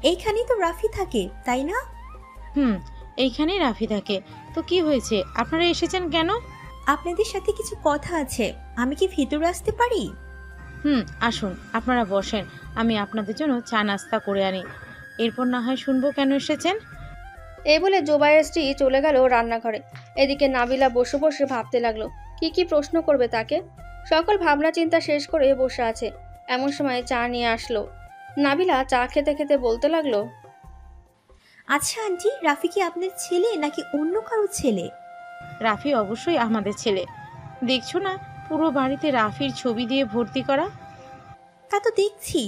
এইখানেই তো রাফি থাকে, তাই না? এইখানেই রাফি থাকে। তো কি হয়েছে, আপনারা এসেছেন কেন? আপনাদের সাথে কিছু কথা আছে, আমি কি ভিতরে আসতে পারি? আসুন, আপনারা বসেন, আমি আপনাদের জন্য চা নাস্তা করে আনি, এরপর না হয় শুনবো কেন এসেছেন। এই বলে জুবাইরের স্ত্রী চলে গেল রান্নাঘরে। এদিকে নাবিলা বসে বসে ভাবতে লাগলো কি কি প্রশ্ন করবে তাকে। সকল ভাবনা চিন্তা শেষ করে বসে আছে। এমন সময় চা নিয়ে আসলো। নাবিলা চা খেতে খেতে বলতে লাগলো, আচ্ছা আন্টি, রাফি কি আপনার ছেলে নাকি অন্য কারো ছেলে? রাফি অবশ্যই আমাদের ছেলে। দেখছো না পুরো বাড়িতে রাফির ছবি দিয়ে ভর্তি করা? তা তো দেখছি,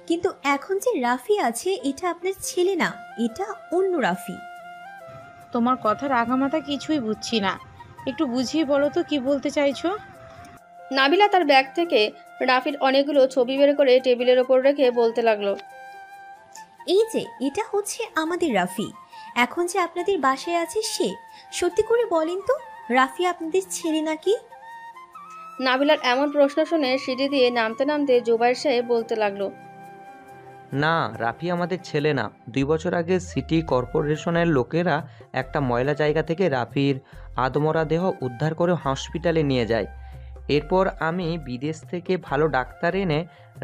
কিন্তু এখন যে রাফি আছে এটা আপনার ছেলে না, এটা অন্য রাফি। তোমার কথার আগামাথা কিছুই বুঝছি না, একটু বুঝিয়ে বলো তো কি বলতে চাইছো। নাবিলা তার ব্যাগ থেকে রাফির অনেকগুলো ছবি বের করে টেবিলের ওপর রেখে বলতে লাগলো, এই যে এটা হচ্ছে আমাদের রাফি, এখন যে আপনাদের বাসায় আছে সে। সত্যি করে বলেন তো, রাফি আপনাদের ছেলে নাকি? নাবিলার এমন প্রশ্ন শুনে সিঁড়ি দিয়ে নামতে নামতে জুবাইর সাহেব বলতে লাগলো, না, রাফি আমাদের ছেলে না। 2 বছর আগে সিটি কর্পোরেশনের লোকেরা একটা ময়লা জায়গা থেকে রাফির আদমরা দেহ উদ্ধার করে হসপিটালে নিয়ে যায়। এরপর আমি বিদেশ থেকে ভালো ডাক্তার এনে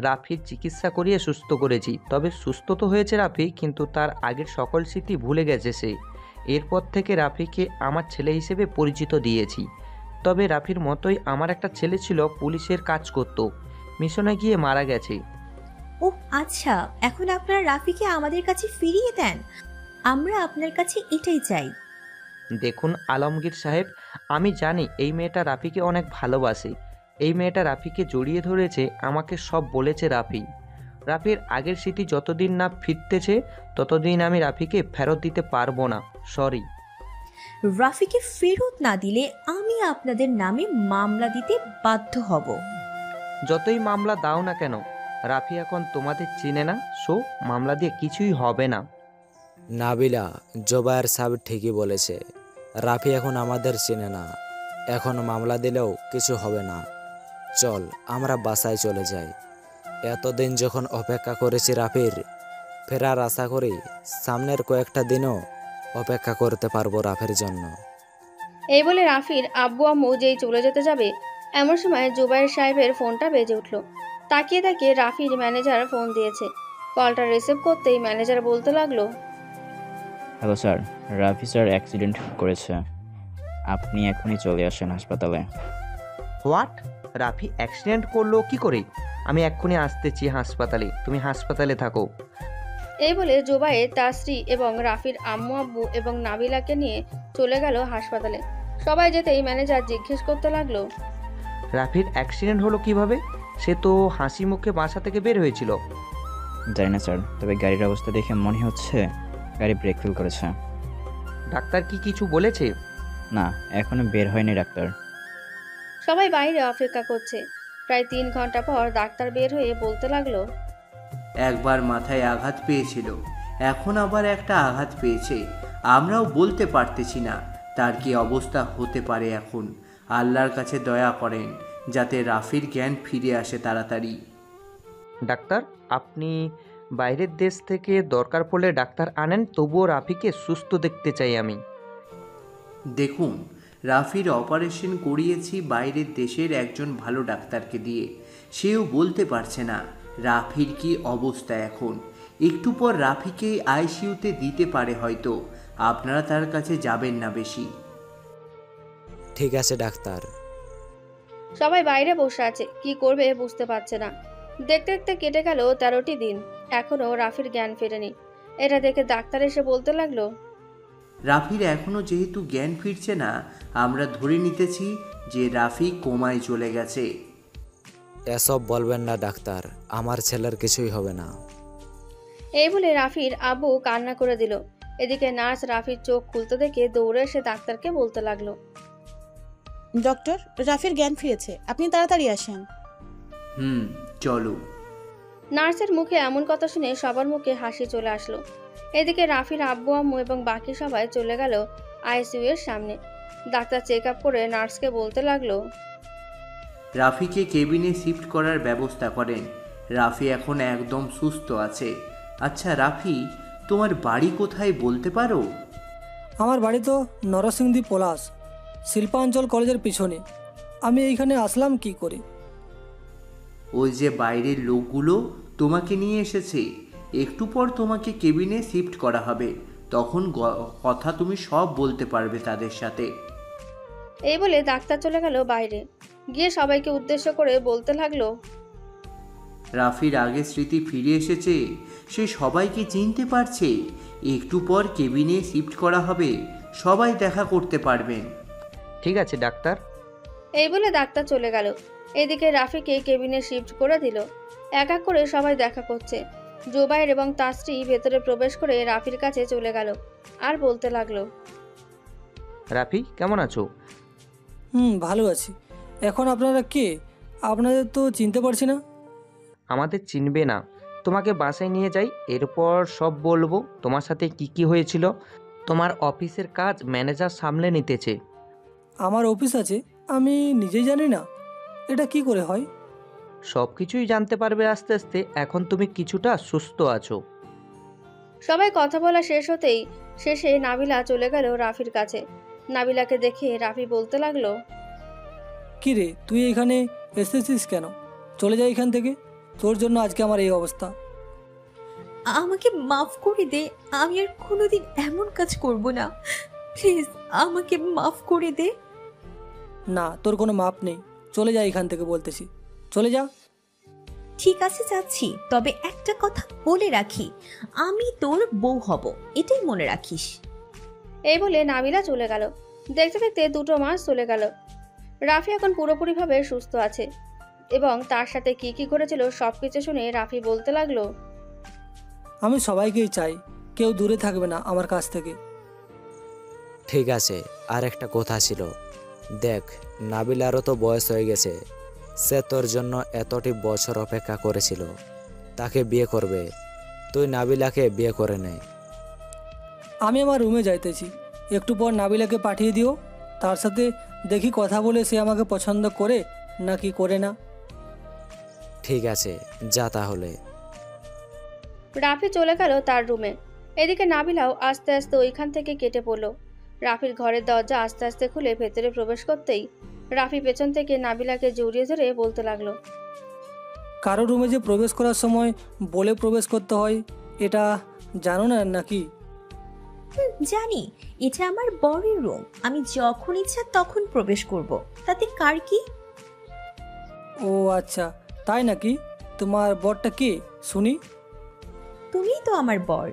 রাফির চিকিৎসা করিয়ে সুস্থ করেছি। তবে সুস্থ তো হয়েছে রাফি, কিন্তু তার আগের সকল স্মৃতি ভুলে গেছে সে। এরপর থেকে রাফিকে আমার ছেলে হিসেবে পরিচিত দিয়েছি। তবে রাফির মতোই আমার একটা ছেলে ছিল, পুলিশের কাজ করত, মিশনে গিয়ে মারা গেছে। ও আচ্ছা, এখন আপনারা রাফিকে আমাদের কাছে ফিরিয়ে দেন, আমরা আপনার কাছে এটাই চাই। দেখুন আলমগীর সাহেব, আমি জানি এই মেয়েটা রাফিকে অনেক ভালোবাসে। এই মেয়েটা রাফিকে জড়িয়ে ধরেছে, আমাকে সব বলেছে রাফি। রাফির আগের স্মৃতি যতদিন না ফিরতেছে ততদিন আমি রাফিকে ফেরত দিতে পারবো না, সরি। রাফিকে ফেরত না দিলে আমি আপনাদের নামে মামলা দিতে বাধ্য হব। যতই মামলা দাও না কেন, রাফি এখন তোমাদের চিনে না, সো মামলা দিয়ে কিছুই হবে না। নাবিলা, জুবাইর সাহেব ঠিকই বলেছে, রাফি এখন আমাদের চেনে না, এখন মামলা দিলেও কিছু হবে না। চল আমরা বাসায় চলে যাই। এতদিন যখন অপেক্ষা করেছি রাফির ফেরার আশা করি সামনের কয়েকটা দিনও অপেক্ষা করতে পারবো রাফির জন্য। এই বলে রাফির আব্বু আম্মু যেই চলে যেতে যাবে, এমন সময় জুবাইর সাহেবের ফোনটা বেজে উঠল। তাকিয়ে তাকিয়ে রাফির ম্যানেজার ফোন দিয়েছে। কলটা রিসিভ করতেই ম্যানেজার বলতে লাগলো, hello sir, Rafi sir accident করেছে, আপনি এখনই চলে আসেন হাসপাতালে। হোয়াট? রাফি অ্যাক্সিডেন্ট করলো কি করে? আমি এক্ষুনি আসতেছি হাসপাতালে, তুমি হাসপাতালে থাকো। এই বলে জুবাইর তার স্ত্রী এবং রাফির আম্মু আব্বু এবং নাবিলাকে নিয়ে চলে গেল হাসপাতালে। সবাই যেতেই ম্যানেজার জিজ্ঞেস করতে লাগলো, রাফির অ্যাক্সিডেন্ট হলো কিভাবে? সে তো হাসি মুখে বাসা থেকে বের হয়েছিল। জানি না স্যার, তবে গাড়ির অবস্থা দেখে মনে হচ্ছে গাড়ি ব্রেক ফেল করেছে। ডাক্তার কি কিছু বলেছে? না, এখনো বের হয়নি ডাক্তার। সবাই বাইরে অপেক্ষা করছে। প্রায় 3 ঘন্টা পর ডাক্তার বের হয়ে বলতে লাগলো, একবার মাথায় আঘাত পেয়েছিল, এখন আবার একটা আঘাত পেয়েছে, আমরাও বলতে পারতেছি না, তার কি অবস্থা হতে পারে এখন। আল্লাহর কাছে দয়া করেন যাতে রাফির জ্ঞান ফিরে আসে তাড়াতাড়ি। ডাক্তার, আপনি বাইরের দেশ থেকে দরকার পড়লে ডাক্তার আনেন, তবুও রাফিকে সুস্থ দেখতে চাই আমি। দেখুন, রাফির অপারেশন করিয়েছি বাইরের দেশের একজন ভালো ডাক্তারকে দিয়ে। সেও বলতে পারছে না রাফির কি অবস্থা এখন। একটু পর রাফিকে আইসিইউতে দিতে পারে হয়তো। আপনারা তার কাছে যাবেন না বেশি। ঠিক আছে ডাক্তার। সবাই বাইরে বসে আছে, কি করবে বুঝতে পারছে না। দেখতে দেখতে কেটে গেল 13টি দিন, এখনো রাফির জ্ঞান ফেরেনি। এটা দেখে ডাক্তার এসে বলতে লাগলো, রাফির এখনও যেহেতু জ্ঞান ফিরছে না, আমরা ধরে নিতেছি যে রাফি কোমায় চলে গেছে। এসব বলবেন না ডাক্তার, আমার ছেলের কিছুই হবে না। এই বলে রাফির আব্বু কান্না করে দিল। এদিকে নার্স রাফির চোখ খুলতে দেখে দৌড়ে এসে ডাক্তারকে বলতে লাগলো, ডক্টর, রাফির জ্ঞান ফিরেছে, আপনি তাড়াতাড়ি আসেন। চলো। নার্সের মুখে এমন কথা শুনে সবার মুখে হাসি চলে আসলো। এদিকে রাফির আব্বু আম্মু এবং বাকি সবাই চলে গেল আইসিইউ এর সামনে। ডাক্তার চেক আপ করে নার্সকে বলতে লাগলো, রাফিকে কেবিনে শিফট করার ব্যবস্থা করেন। রাফি এখন একদম সুস্থ আছে। আচ্ছা রাফি, তোমার বাড়ি কোথায় বলতে পারো? আমার বাড়ি তো নরসিংদী পলাশ, শিল্পাঞ্চল কলেজের পিছনে। আমি এইখানে আসলাম কি করে? ওই যে বাইরের লোকগুলো তোমাকে নিয়ে এসেছে। একটু পর তোমাকে কেবিনে শিফট করা হবে, তখন কথা তুমি সব বলতে পারবে তাদের সাথে। এই বলে ডাক্তার চলে গেল বাইরে, গিয়ে সবাইকে উদ্দেশ্য করে বলতে লাগলো, রাফির আগের স্মৃতি ফিরে এসেছে, সে সবাইকে চিনতে পারছে। একটু পর কেবিনে শিফট করা হবে, সবাই দেখা করতে পারবেন। ঠিক আছে ডাক্তার। এই বলে ডাক্তার চলে গেল। এদিকে রাফিকে কেবিনে শিফট করে দিল। এক এক করে সবাই দেখা করছে। জুবাইর এবং তাসরি ভেতরে প্রবেশ করে রাফির কাছে চলে গেল আর বলতে লাগলো, রাফি কেমন আছো? ভালো আছি। এখন আপনারা কে? আপনাদের তো চিনতে পারছি না। আমাদের চিনবে না, তোমাকে বাসায় নিয়ে যাই, এরপর সব বলবো তোমার সাথে কি কি হয়েছিল। তোমার অফিসের কাজ ম্যানেজার সামলে নিতেছে। আমার অফিস আছে, আমি নিজেই জানি না। এটা কি করে হয়? সব কিছুই জানতে পারবে আস্তে আস্তে। এখন তুমি কিছুটা সুস্থ আছো। সবাই কথা বলা শেষ হতেই শেষে নাবিলা চলে গেল রাফির কাছে। নাবিলাকে দেখে রাফি বলতে লাগলো, কি রে, তুই এখানে এসেছিস কেন? চলে যা এখান থেকে, তোর জন্য আজকে আমার এই অবস্থা। আমাকে মাফ করে দে, আমি আর কোনোদিন এমন কাজ করব না। প্লিজ আমাকে মাফ করে দে। না, তোর কোনো মাপ নেই। চলে যা এখান থেকে বলতেছি, চলে যা। ঠিক আছে যাচ্ছি, তবে একটা কথা বলে রাখি, আমি তোর বউ হব, এটাই মনে রাখিস। এই বলে নাবিলা চলে গেল। দেখতে দেখতে 2 মাস চলে গেল। রাফি এখন পুরোপুরিভাবে সুস্থ আছে এবং তার সাথে কি কি ঘটেছিল সবকিছু শুনে রাফি বলতে লাগলো, আমি সবাইকেই চাই, কেউ দূরে থাকবে না আমার কাছ থেকে। ঠিক আছে, আর একটা কথা ছিল। দেখ, নাবিলারও তো বয়স হয়ে গেছে। সে তোর জন্য এতটি বছর অপেক্ষা করেছিল, তাকে বিয়ে করবে। তুই নাবিলাকে বিয়ে করে নে। আমি আমার রুমে যাইতেছি, একটু পর নাবিলাকে পাঠিয়ে দিও। তার সাথে দেখি কথা বলে সে আমাকে পছন্দ করে নাকি করে না। ঠিক আছে, যা তাহলে। রাফি চলে গেল তার রুমে। এদিকে নাবিলাও আস্তে আস্তে ওইখান থেকে কেটে পড়ল। রাফির ঘরের দরজা আস্তে আস্তে খুলে ভেতরে প্রবেশ করতেই রাফি পেছন থেকে নাবিলাকে জড়িয়ে ধরে বলতে লাগলো, কারো রুমে যে প্রবেশ করার সময় বলে প্রবেশ করতে হয়, এটা জানো না নাকি? জানি, এটা আমার বরের রুম, আমি যখন ইচ্ছা তখন প্রবেশ করব, তাতে কার কি? ও আচ্ছা, তাই নাকি? তোমার বরটা কে শুনি? তুমিই তো আমার বর।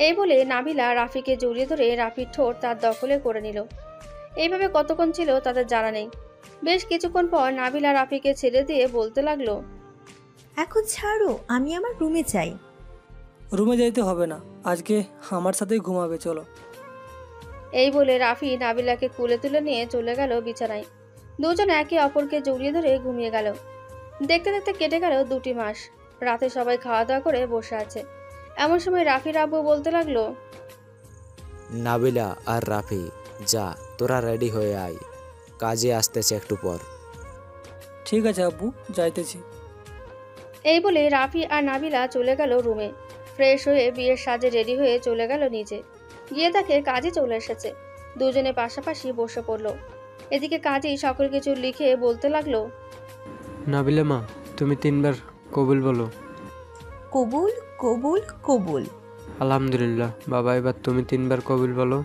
এই বলে নাবিলা রাফিকে জড়িয়ে ধরে রাফির ঠোঁট তার দখলে করে নিল। এইভাবে কতক্ষণ ছিল তাদের জানা নেই। বেশ কিছুক্ষণ পর নাবিলা রাফিকে ছেড়ে দিয়ে বলতে লাগলো, এখন ছাড়ো, আমি আমার রুমে চাই। রুমে যাইতে হবে না, আজকে আমার সাথেই ঘুমাবে, চলো। এই বলে রাফি নাবিলাকে কুলে তুলে নিয়ে চলে গেল বিছানায়। দুজন একে অপরকে জড়িয়ে ধরে ঘুমিয়ে গেল। দেখতে দেখতে কেটে গেল 2 মাস। রাতে সবাই খাওয়া দাওয়া করে বসে আছে। এমন সময় রাফির আব্বু বলতে লাগলো, নাবিলা আর রাফি, যা তোরা রেডি হয়ে আয়, কাজে আসতেছে একটু পর। ঠিক আছে আব্বু, যাইতেছি। এই বলে রাফি আর নাবিলা চলে গেল রুমে। ফ্রেশ হয়ে বিয়ের সাজে রেডি হয়ে চলে গেল নিচে। গিয়ে দেখে কাজী চলে এসেছে। দুজনে পাশাপাশি বসে পড়ল। এদিকে কাজী সকল কিছু লিখে বলতে লাগলো, নাবিলা মা, তুমি 3 বার কবুল বলো। কবুল কবুল কবুল। আলহামদুলিল্লাহ। বাবা, এবার তুমি 3 বার কবুল বলো।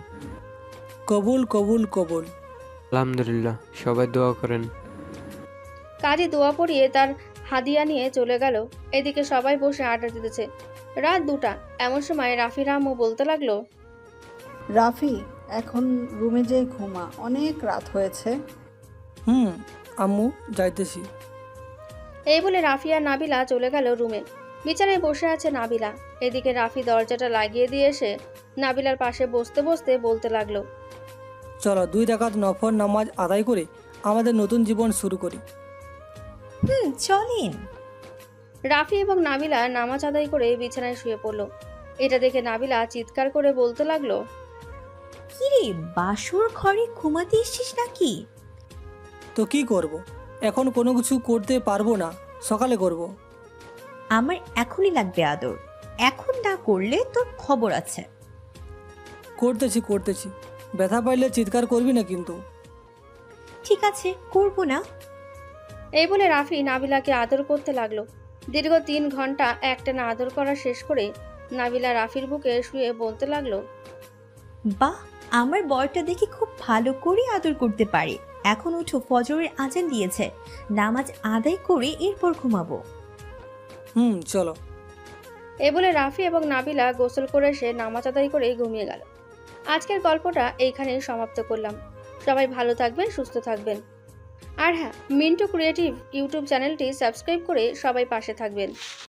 কবুল কবুল কবুল। আলহামদুলিল্লাহ। সবাই দোয়া করেন। কাজী দোয়া পড়িয়ে তার হাদিয়া নিয়ে চলে গেল। এদিকে সবাই বসে আড্ডা দিতেছে। রাত 2টা। এমন সময় রাফির আম্মু বলতে লাগলো, রাফি, এখন রুমে যেয়ে ঘুমা, অনেক রাত হয়েছে। আম্মু, যাইতেছি। এই বলে রাফি আর নাবিলা চলে গেল রুমে। বিছানায় বসে আছে নাবিলা। এদিকে রাফি দরজাটা লাগিয়ে দিয়ে এসে নাবিলার পাশে বসতে বসতে বলতে লাগলো, চলো 2 রাকাত নফল নামাজ আদায় করে আমাদের নতুন জীবন শুরু করি। চলেন। রাফি এবং নাবিলা নামাজ আদায় করে বিছানায় শুয়ে পড়ল। এটা দেখে নাবিলা চিৎকার করে বলতে লাগলো, কিরে, বাসুর ঘরে ঘুমাতে এসছিস নাকি? তো কি করব, এখন কোনো কিছু করতে পারবো না, সকালে করব। আমার এখনই লাগবে আদর, এখন না করলে তোর খবর আছে। করতেছি করতেছি, ব্যথা পাইলে চিৎকার করবি না কিন্তু। ঠিক আছে, করব না। এই বলে রাফি নাবিলাকে আদর করতে লাগলো। দীর্ঘ 3 ঘন্টা একটানা আদর করা শেষ করে নাবিলা রাফির বুকে শুয়ে বলতে লাগলো, বাহ, আমার বরটা দেখি খুব ভালো করে আদর করতে পারে। এখন উঠো, ফজরের আজান দিয়েছে, নামাজ আদায় করে এরপর ঘুমাবো। চলো। এই বলে রাফি এবং নাবিলা গোসল করে এসে নামাজ আদায় করে ঘুমিয়ে গেল। আজকের গল্পটা এইখানেই সমাপ্ত করলাম। সবাই ভালো থাকবেন, সুস্থ থাকবেন। আর হ্যাঁ, মিন্টু ক্রিয়েটিভ ইউটিউব চ্যানেলটি সাবস্ক্রাইব করে সবাই পাশে থাকবেন।